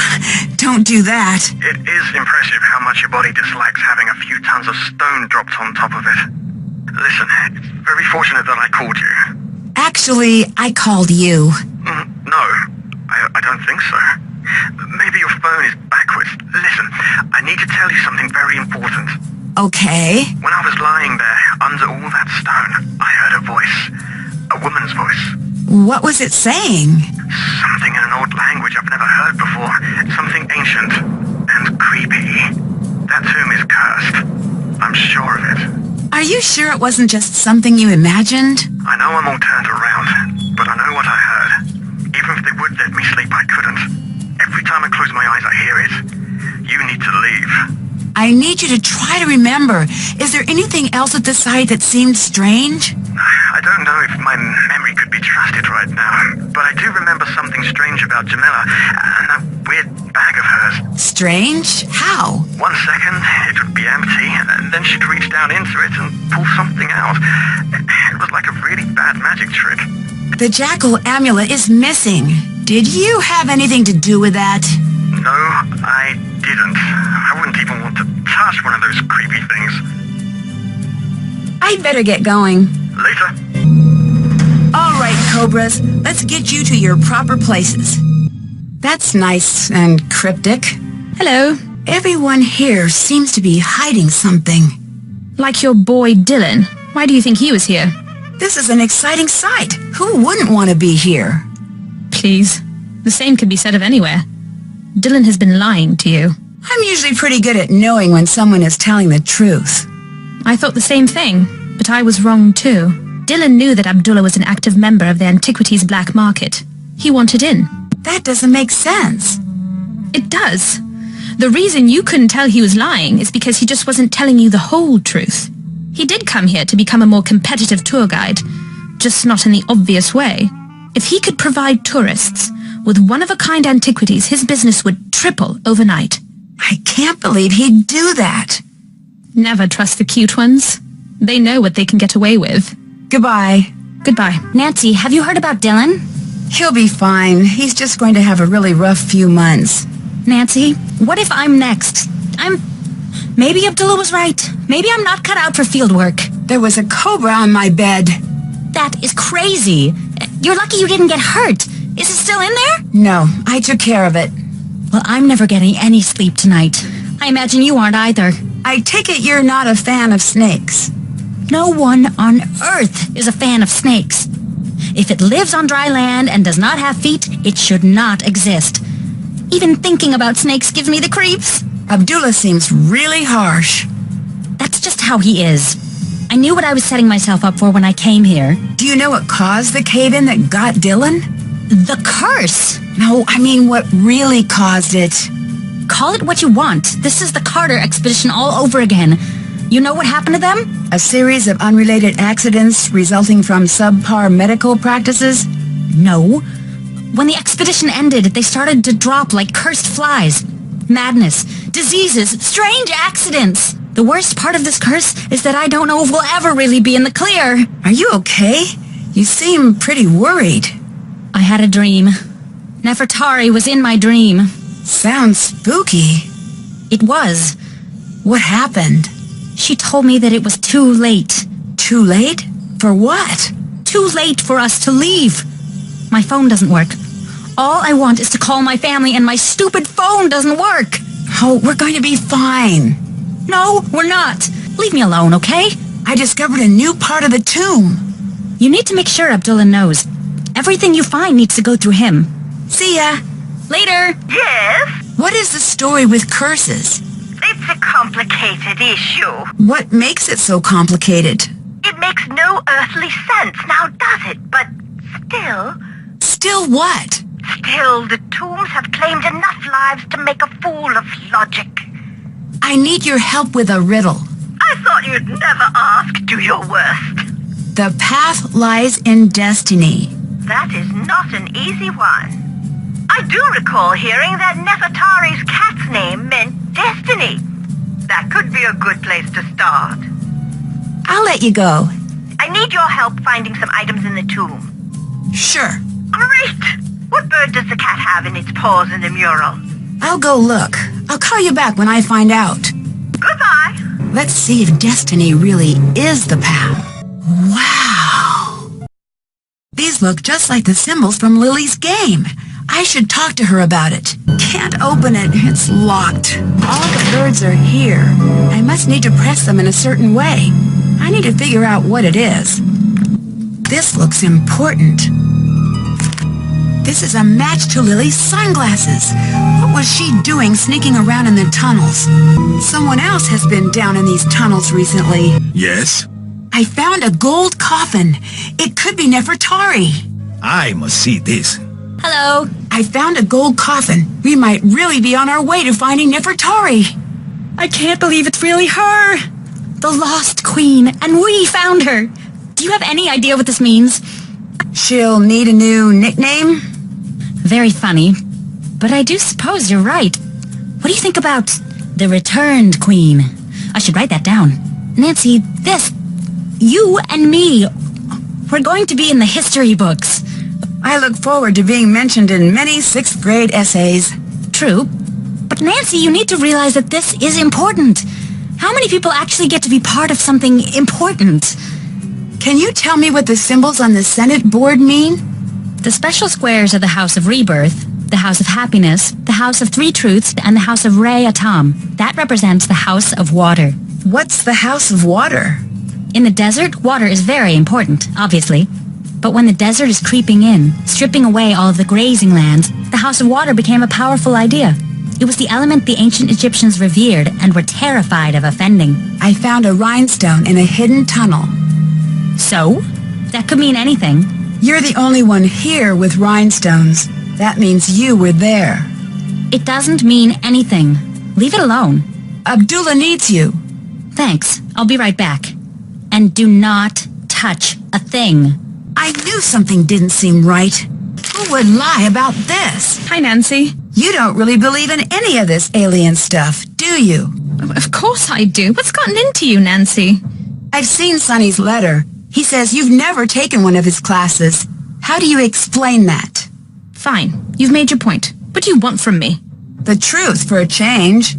Speaker 1: don't do that.
Speaker 3: It is impressive how much your body dislikes having a few tons of stone dropped on top of it. Listen, it's very fortunate that I called you.
Speaker 1: Actually, I called you.
Speaker 3: No, I don't think so. Maybe your phone is backwards. Listen, I need to tell you something very important.
Speaker 1: Okay.
Speaker 3: When I was lying there, under all that stone, I heard a voice. A woman's voice.
Speaker 1: What was it saying?
Speaker 3: Something in an old language I've never heard before. Something ancient and creepy. That tomb is cursed. I'm sure of it.
Speaker 1: Are you sure it wasn't just something you imagined?
Speaker 3: I know I'm all turned around, but I know what I heard. Even if they would let me sleep, I couldn't. Every time I close my eyes, I hear it. You need to leave.
Speaker 1: I need you to try to remember. Is there anything else at the site that seemed strange?
Speaker 3: I don't know if my memory could be trusted right now, but I do remember something strange about Jamila and that weird bag of hers.
Speaker 1: Strange? How?
Speaker 3: 1 second, it would be empty, and then she'd reach down into it and pull something out. It was like a really bad magic trick.
Speaker 1: The jackal amulet is missing. Did you have anything to do with that?
Speaker 3: No, I didn't. I wouldn't even want to touch one of those creepy things.
Speaker 1: I'd better get going.
Speaker 3: Later.
Speaker 1: All right, Cobras, let's get you to your proper places. That's nice and cryptic.
Speaker 8: Hello.
Speaker 1: Everyone here seems to be hiding something.
Speaker 8: Like your boy Dylan. Why do you think he was here?
Speaker 1: This is an exciting sight. Who wouldn't want to be here?
Speaker 8: Please. The same could be said of anywhere. Dylan has been lying to you.
Speaker 1: I'm usually pretty good at knowing when someone is telling the truth.
Speaker 8: I thought the same thing, but I was wrong too. Dylan knew that Abdullah was an active member of the antiquities black market. He wanted in.
Speaker 1: That doesn't make sense.
Speaker 8: It does. The reason you couldn't tell he was lying is because he just wasn't telling you the whole truth. He did come here to become a more competitive tour guide, just not in the obvious way. If he could provide tourists with one-of-a-kind antiquities, his business would triple overnight.
Speaker 1: I can't believe he'd do that.
Speaker 8: Never trust the cute ones. They know what they can get away with.
Speaker 1: Goodbye.
Speaker 8: Goodbye.
Speaker 4: Nancy, have you heard about Dylan?
Speaker 1: He'll be fine. He's just going to have a really rough few months.
Speaker 4: Nancy, what if I'm next? Maybe Abdullah was right. Maybe I'm not cut out for field work.
Speaker 1: There was a cobra on my bed.
Speaker 4: That is crazy. You're lucky you didn't get hurt. Is it still in there?
Speaker 1: No, I took care of it.
Speaker 4: Well, I'm never getting any sleep tonight. I imagine you aren't either.
Speaker 1: I take it you're not a fan of snakes.
Speaker 4: No one on Earth is a fan of snakes. If it lives on dry land and does not have feet, it should not exist. Even thinking about snakes gives me the creeps.
Speaker 1: Abdullah seems really harsh.
Speaker 4: That's just how he is. I knew what I was setting myself up for when I came here.
Speaker 1: Do you know what caused the cave-in that got Dylan?
Speaker 4: The curse!
Speaker 1: No, I mean what really caused it.
Speaker 4: Call it what you want. This is the Carter expedition all over again. You know what happened to them?
Speaker 1: A series of unrelated accidents resulting from subpar medical practices?
Speaker 4: No. When the expedition ended, they started to drop like cursed flies. Madness, diseases, strange accidents. The worst part of this curse is that I don't know if we'll ever really be in the clear.
Speaker 1: Are you okay? You seem pretty worried.
Speaker 4: I had a dream. Nefertari was in my dream.
Speaker 1: Sounds spooky.
Speaker 4: It was.
Speaker 1: What happened?
Speaker 4: She told me that it was too late.
Speaker 1: Too late? For what?
Speaker 4: Too late for us to leave. My phone doesn't work. All I want is to call my family, and my stupid phone doesn't work.
Speaker 1: Oh, we're going to be fine.
Speaker 4: No, we're not. Leave me alone, okay?
Speaker 1: I discovered a new part of the tomb.
Speaker 4: You need to make sure Abdullah knows. Everything you find needs to go through him.
Speaker 1: See ya.
Speaker 4: Later.
Speaker 7: Yes?
Speaker 1: What is the story with curses?
Speaker 7: It's a complicated issue.
Speaker 1: What makes it so complicated?
Speaker 7: It makes no earthly sense, now does it? But still...
Speaker 1: Still what?
Speaker 7: Still, the tombs have claimed enough lives to make a fool of logic.
Speaker 1: I need your help with a riddle.
Speaker 7: I thought you'd never ask. Do your worst.
Speaker 1: The path lies in destiny.
Speaker 7: That is not an easy one. I do recall hearing that Nefertari's cat's name meant destiny. That could be a good place to start.
Speaker 1: I'll let you go.
Speaker 7: I need your help finding some items in the tomb.
Speaker 1: Sure.
Speaker 7: Great! What bird does the cat have in its paws in the mural?
Speaker 1: I'll go look. I'll call you back when I find out.
Speaker 7: Goodbye.
Speaker 1: Let's see if destiny really is the path. Wow! These look just like the symbols from Lily's game. I should talk to her about it. Can't open it. It's locked. All the birds are here. I must need to press them in a certain way. I need to figure out what it is. This looks important. This is a match to Lily's sunglasses. What was she doing sneaking around in the tunnels? Someone else has been down in these tunnels recently.
Speaker 5: Yes?
Speaker 1: I found a gold coffin. It could be Nefertari.
Speaker 5: I must see this.
Speaker 4: Hello.
Speaker 1: I found a gold coffin. We might really be on our way to finding Nefertari.
Speaker 4: I can't believe it's really her! The lost queen, and we found her! Do you have any idea what this means?
Speaker 1: She'll need a new nickname?
Speaker 4: Very funny. But I do suppose you're right. What do you think about the returned queen? I should write that down. Nancy, you and me, we're going to be in the history books.
Speaker 1: I look forward to being mentioned in many 6th grade essays.
Speaker 4: True. But Nancy, you need to realize that this is important. How many people actually get to be part of something important?
Speaker 1: Can you tell me what the symbols on the Senate board mean?
Speaker 4: The special squares are the House of Rebirth, the House of Happiness, the House of Three Truths, and the House of Ray Atom. That represents the House of Water.
Speaker 1: What's the House of Water?
Speaker 4: In the desert, water is very important, obviously. But when the desert is creeping in, stripping away all of the grazing lands, the House of Water became a powerful idea. It was the element the ancient Egyptians revered and were terrified of offending.
Speaker 1: I found a rhinestone in a hidden tunnel.
Speaker 4: So? That could mean anything.
Speaker 1: You're the only one here with rhinestones. That means you were there.
Speaker 4: It doesn't mean anything. Leave it alone.
Speaker 1: Abdullah needs you.
Speaker 4: Thanks. I'll be right back. And do not touch a thing.
Speaker 1: I knew something didn't seem right. Who would lie about this?
Speaker 8: Hi, Nancy.
Speaker 1: You don't really believe in any of this alien stuff, do you?
Speaker 8: Of course I do. What's gotten into you, Nancy?
Speaker 1: I've seen Sonny's letter. He says you've never taken one of his classes. How do you explain that?
Speaker 8: Fine. You've made your point. What do you want from me?
Speaker 1: The truth, for a change.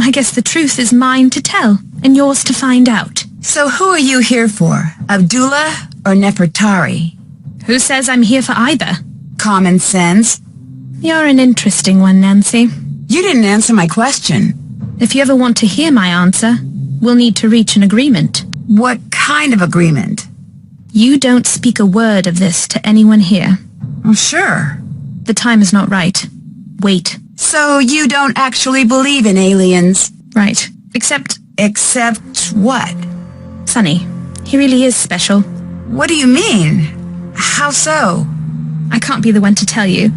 Speaker 8: I guess the truth is mine to tell, and yours to find out.
Speaker 1: So who are you here for? Abdullah or Nefertari?
Speaker 8: Who says I'm here for either?
Speaker 1: Common sense.
Speaker 8: You're an interesting one, Nancy.
Speaker 1: You didn't answer my question.
Speaker 8: If you ever want to hear my answer, we'll need to reach an agreement.
Speaker 1: What kind of agreement?
Speaker 8: You don't speak a word of this to anyone here.
Speaker 1: Oh, sure.
Speaker 8: The time is not right. Wait.
Speaker 1: So you don't actually believe in aliens?
Speaker 8: Right. Except
Speaker 1: what?
Speaker 8: Sonny. He really is special.
Speaker 1: What do you mean? How so?
Speaker 8: I can't be the one to tell you.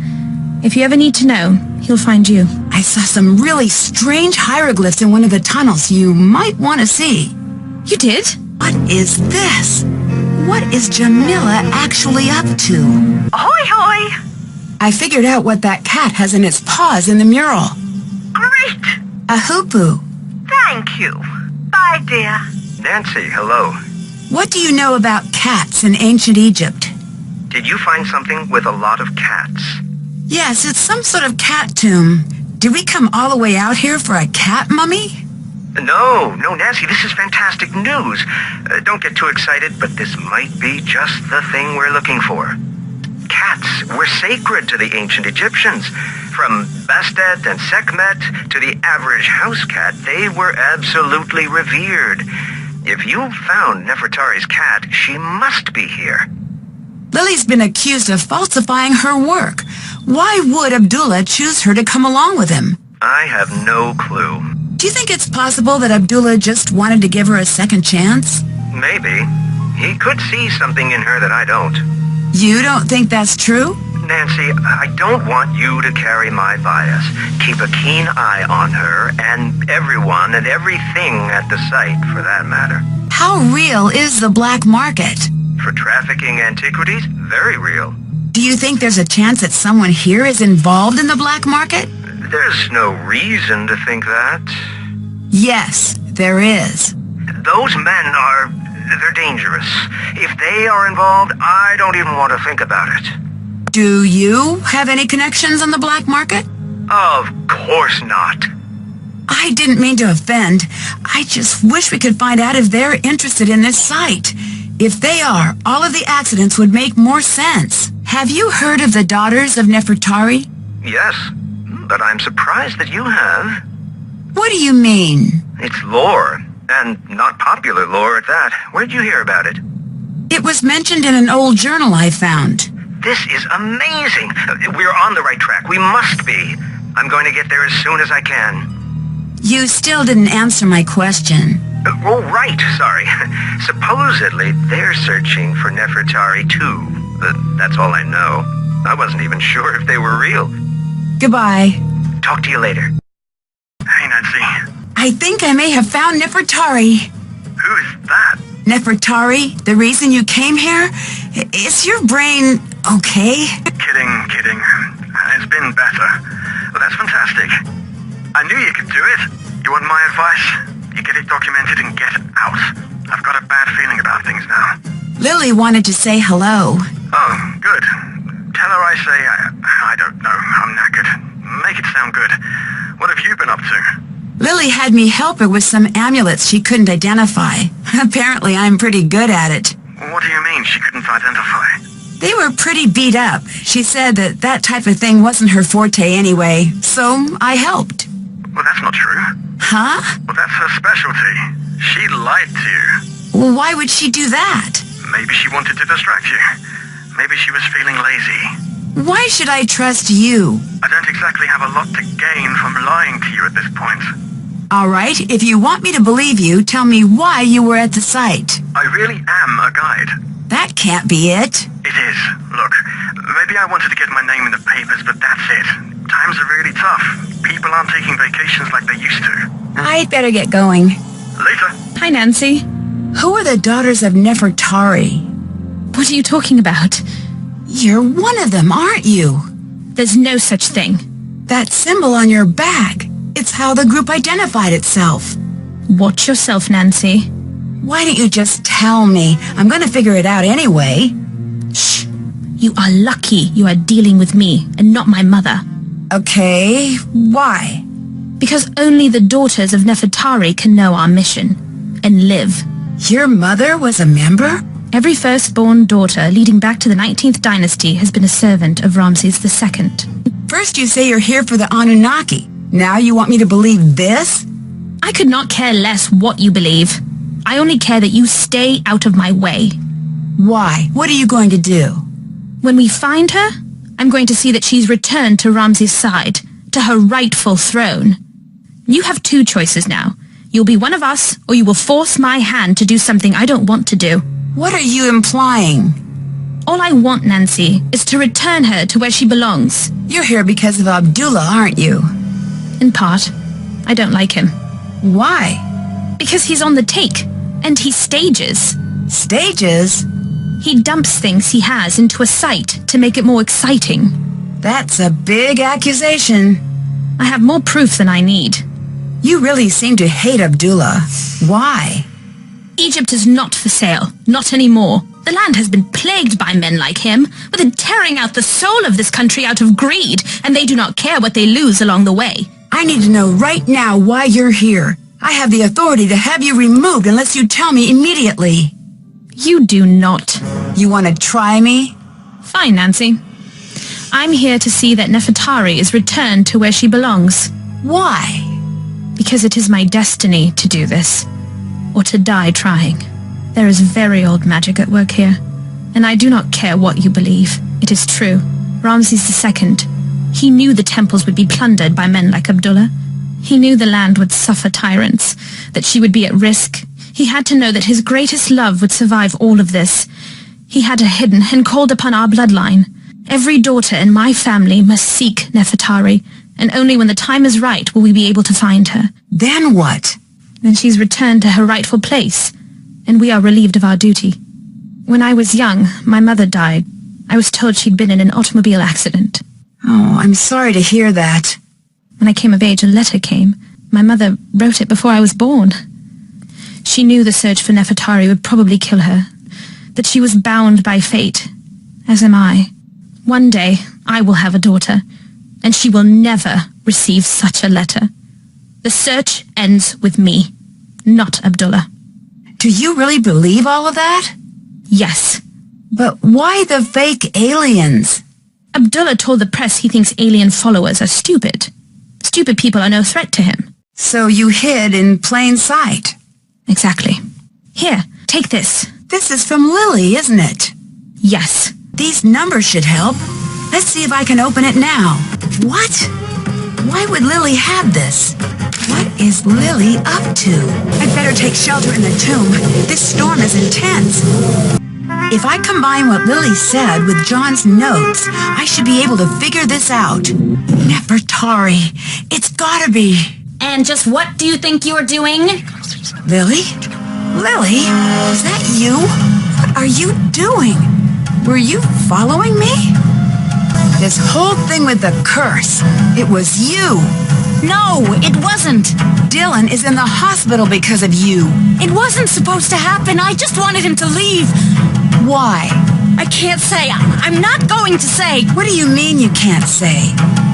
Speaker 8: If you ever need to know, he'll find you.
Speaker 1: I saw some really strange hieroglyphs in one of the tunnels you might want to see.
Speaker 8: You did?
Speaker 1: What is this? What is Jamila actually up to?
Speaker 7: Ahoy, hoy!
Speaker 1: I figured out what that cat has in its paws in the mural.
Speaker 7: Great!
Speaker 1: A hoopoe.
Speaker 7: Thank you. Bye, dear.
Speaker 3: Nancy, hello.
Speaker 1: What do you know about cats in ancient Egypt?
Speaker 3: Did you find something with a lot of cats?
Speaker 1: Yes, it's some sort of cat tomb. Did we come all the way out here for a cat mummy?
Speaker 3: No, Nancy, this is fantastic news. Don't get too excited, but this might be just the thing we're looking for. Cats were sacred to the ancient Egyptians. From Bastet and Sekhmet to the average house cat, they were absolutely revered. If you found Nefertari's cat, she must be here.
Speaker 1: Lily's been accused of falsifying her work. Why would Abdullah choose her to come along with him?
Speaker 3: I have no clue.
Speaker 1: Do you think it's possible that Abdullah just wanted to give her a second chance?
Speaker 3: Maybe. He could see something in her that I don't.
Speaker 1: You don't think that's true?
Speaker 3: Nancy, I don't want you to carry my bias. Keep a keen eye on her and everyone and everything at the site, for that matter.
Speaker 1: How real is the black market?
Speaker 3: For trafficking antiquities, very real.
Speaker 1: Do you think there's a chance that someone here is involved in the black market?
Speaker 3: There's no reason to think that.
Speaker 1: Yes, there is.
Speaker 3: Those men they're dangerous. If they are involved, I don't even want to think about it.
Speaker 1: Do you have any connections on the black market?
Speaker 3: Of course not.
Speaker 1: I didn't mean to offend. I just wish we could find out if they're interested in this site. If they are, all of the accidents would make more sense. Have you heard of the Daughters of Nefertari?
Speaker 3: Yes, but I'm surprised that you have.
Speaker 1: What do you mean?
Speaker 3: It's lore, and not popular lore at that. Where'd you hear about it?
Speaker 1: It was mentioned in an old journal I found.
Speaker 3: This is amazing. We're on the right track. We must be. I'm going to get there as soon as I can.
Speaker 1: You still didn't answer my question.
Speaker 3: Oh, right. Sorry. Supposedly, they're searching for Nefertari, too. That's all I know. I wasn't even sure if they were real.
Speaker 1: Goodbye.
Speaker 3: Talk to you later. Hey, Nancy.
Speaker 1: I think I may have found Nefertari.
Speaker 3: Who is that?
Speaker 1: Nefertari, the reason you came here? Is your brain okay?
Speaker 3: Kidding. It's been better. Well, that's fantastic. I knew you could do it. You want my advice? You get it documented and get out. I've got a bad feeling about things now.
Speaker 1: Lily wanted to say hello.
Speaker 3: Oh, good. Tell her I say, I don't know, I'm knackered. Make it sound good. What have you been up to?
Speaker 1: Lily had me help her with some amulets she couldn't identify. Apparently I'm pretty good at it.
Speaker 3: What do you mean she couldn't identify?
Speaker 1: They were pretty beat up. She said that type of thing wasn't her forte anyway, so I helped.
Speaker 3: Well, that's not true.
Speaker 1: Huh?
Speaker 3: Well, that's her specialty. She lied to you.
Speaker 1: Well, why would she do that?
Speaker 3: Maybe she wanted to distract you. Maybe she was feeling lazy.
Speaker 1: Why should I trust you?
Speaker 3: I don't exactly have a lot to gain from lying to you at this point.
Speaker 1: All right, if you want me to believe you, tell me why you were at the site.
Speaker 3: I really am a guide.
Speaker 1: That can't be it.
Speaker 3: It is. Look, maybe I wanted to get my name in the papers, but that's it. Times are really tough. People aren't taking vacations like they used to.
Speaker 1: I'd better get going.
Speaker 3: Later.
Speaker 8: Hi, Nancy.
Speaker 1: Who are the daughters of Nefertari?
Speaker 8: What are you talking about?
Speaker 1: You're one of them, aren't you?
Speaker 8: There's no such thing.
Speaker 1: That symbol on your back. It's how the group identified itself.
Speaker 8: Watch yourself, Nancy.
Speaker 1: Why don't you just tell me? I'm going to figure it out anyway.
Speaker 8: Shh. You are lucky you are dealing with me and not my mother.
Speaker 1: Okay, why?
Speaker 8: Because only the daughters of Nefertari can know our mission and live.
Speaker 1: Your mother was a member?
Speaker 8: Every firstborn daughter leading back to the 19th dynasty has been a servant of Ramses II.
Speaker 1: First you say you're here for the Anunnaki. Now you want me to believe this?
Speaker 8: I could not care less what you believe. I only care that you stay out of my way.
Speaker 1: Why? What are you going to do?
Speaker 8: When we find her, I'm going to see that she's returned to Ramses' side, to her rightful throne. You have two choices now. You'll be one of us, or you will force my hand to do something I don't want to do.
Speaker 1: What are you implying?
Speaker 8: All I want, Nancy, is to return her to where she belongs.
Speaker 1: You're here because of Abdullah, aren't you?
Speaker 8: In part. I don't like him.
Speaker 1: Why?
Speaker 8: Because he's on the take, and he stages.
Speaker 1: Stages?
Speaker 8: He dumps things he has into a site to make it more exciting.
Speaker 1: That's a big accusation.
Speaker 8: I have more proof than I need.
Speaker 1: You really seem to hate Abdullah. Why?
Speaker 8: Egypt is not for sale. Not anymore. The land has been plagued by men like him, with it tearing out the soul of this country out of greed, and they do not care what they lose along the way.
Speaker 1: I need to know right now why you're here. I have the authority to have you removed unless you tell me immediately.
Speaker 8: You do not.
Speaker 1: You want to try me?
Speaker 8: Fine, Nancy. I'm here to see that Nefertari is returned to where she belongs.
Speaker 1: Why?
Speaker 8: Because it is my destiny to do this, or to die trying. There is very old magic at work here, and I do not care what you believe. It is true. Ramses II, he knew the temples would be plundered by men like Abdullah. He knew the land would suffer tyrants, that she would be at risk. He had to know that his greatest love would survive all of this. He had her hidden and called upon our bloodline. Every daughter in my family must seek Nefertari, and only when the time is right will we be able to find her.
Speaker 1: Then what?
Speaker 8: Then she's returned to her rightful place, and we are relieved of our duty. When I was young, my mother died. I was told she'd been in an automobile accident.
Speaker 1: Oh, I'm sorry to hear that.
Speaker 8: When I came of age, a letter came. My mother wrote it before I was born. She knew the search for Nefertari would probably kill her, that she was bound by fate, as am I. One day, I will have a daughter, and she will never receive such a letter. The search ends with me, not Abdullah.
Speaker 1: Do you really believe all of that?
Speaker 8: Yes.
Speaker 1: But why the fake aliens?
Speaker 8: Abdullah told the press he thinks alien followers are stupid. Stupid people are no threat to him.
Speaker 1: So you hid in plain sight?
Speaker 8: Exactly. Here, take this.
Speaker 1: This is from Lily, isn't it?
Speaker 8: Yes.
Speaker 1: These numbers should help. Let's see if I can open it now. What? Why would Lily have this? What is Lily up to? I'd better take shelter in the tomb. This storm is intense. If I combine what Lily said with John's notes, I should be able to figure this out. Nefertari. It's gotta be.
Speaker 4: And just what do you think you're doing?
Speaker 1: Lily? Lily? Is that you? What are you doing? Were you following me? This whole thing with the curse, it was you.
Speaker 4: No, it wasn't.
Speaker 1: Dylan is in the hospital because of you.
Speaker 4: It wasn't supposed to happen. I just wanted him to leave.
Speaker 1: Why?
Speaker 4: I can't say. I'm not going to say.
Speaker 1: What do you mean you can't say?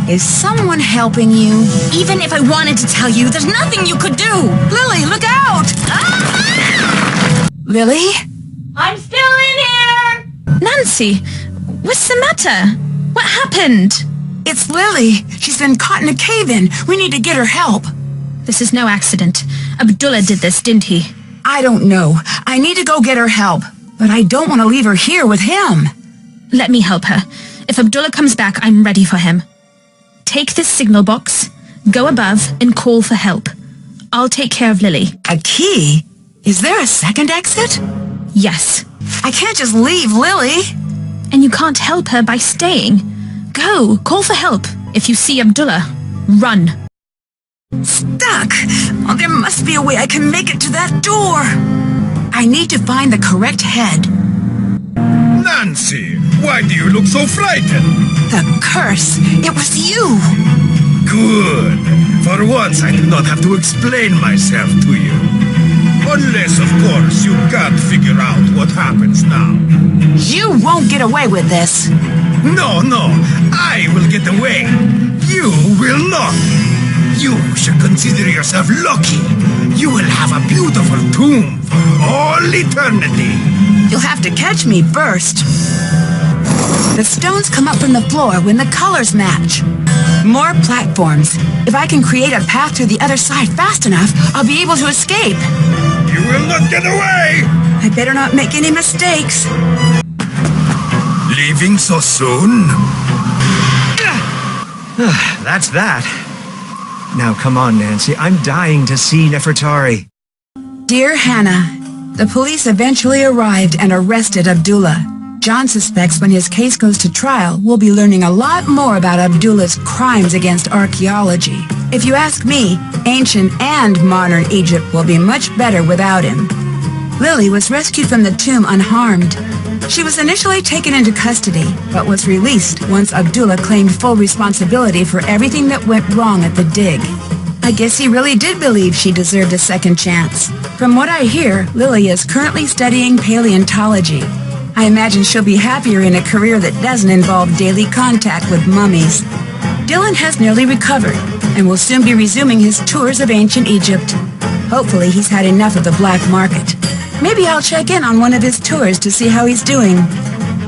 Speaker 1: Is someone helping you?
Speaker 4: Even if I wanted to tell you, there's nothing you could do.
Speaker 1: Lily, look out! Lily?
Speaker 4: I'm still in here!
Speaker 8: Nancy, what's the matter? What happened?
Speaker 1: It's Lily. She's been caught in a cave-in. We need to get her help.
Speaker 8: This is no accident. Abdullah did this, didn't he?
Speaker 1: I don't know. I need to go get her help. But I don't want to leave her here with him.
Speaker 8: Let me help her. If Abdullah comes back, I'm ready for him. Take this signal box, go above, and call for help. I'll take care of Lily.
Speaker 1: A key? Is there a second exit?
Speaker 8: Yes.
Speaker 1: I can't just leave Lily.
Speaker 8: And you can't help her by staying. Go, call for help. If you see Abdullah, run.
Speaker 1: Stuck. Oh, there must be a way I can make it to that door. I need to find the correct head.
Speaker 5: Nancy, why do you look so frightened?
Speaker 1: The curse. It was you.
Speaker 5: Good. For once, I do not have to explain myself to you. Unless, of course, you can't figure out what happens now.
Speaker 1: You won't get away with this.
Speaker 5: No, I will get away. You will not. You should consider yourself lucky. You will have a beautiful tomb for all eternity.
Speaker 1: You'll have to catch me first. The stones come up from the floor when the colors match. More platforms. If I can create a path to the other side fast enough, I'll be able to escape.
Speaker 5: You will not get away!
Speaker 1: I better not make any mistakes.
Speaker 5: Leaving so soon?
Speaker 2: That's that. Now come on, Nancy. I'm dying to see Nefertari.
Speaker 1: Dear Hannah, the police eventually arrived and arrested Abdullah. John suspects when his case goes to trial, we'll be learning a lot more about Abdullah's crimes against archaeology. If you ask me, ancient and modern Egypt will be much better without him. Lily was rescued from the tomb unharmed. She was initially taken into custody, but was released once Abdullah claimed full responsibility for everything that went wrong at the dig. I guess he really did believe she deserved a second chance. From what I hear, Lily is currently studying paleontology. I imagine she'll be happier in a career that doesn't involve daily contact with mummies. Dylan has nearly recovered and will soon be resuming his tours of ancient Egypt. Hopefully he's had enough of the black market. Maybe I'll check in on one of his tours to see how he's doing.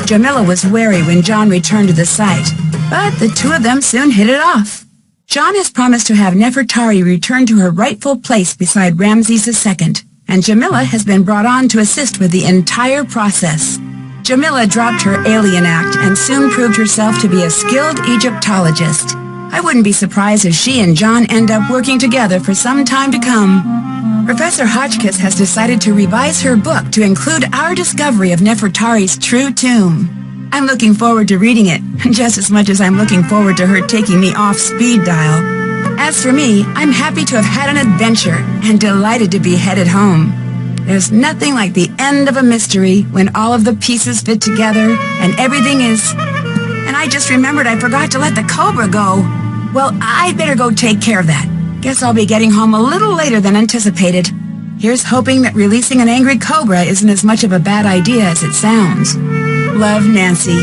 Speaker 1: Jamila was wary when John returned to the site, but the two of them soon hit it off. John has promised to have Nefertari return to her rightful place beside Ramses II, and Jamila has been brought on to assist with the entire process. Jamila dropped her alien act and soon proved herself to be a skilled Egyptologist. I wouldn't be surprised if she and John end up working together for some time to come. Professor Hotchkiss has decided to revise her book to include our discovery of Nefertari's true tomb. I'm looking forward to reading it, just as much as I'm looking forward to her taking me off speed dial. As for me, I'm happy to have had an adventure and delighted to be headed home. There's nothing like the end of a mystery when all of the pieces fit together and everything is... And I just remembered I forgot to let the cobra go. Well, I'd better go take care of that. Guess I'll be getting home a little later than anticipated. Here's hoping that releasing an angry cobra isn't as much of a bad idea as it sounds. Love, Nancy.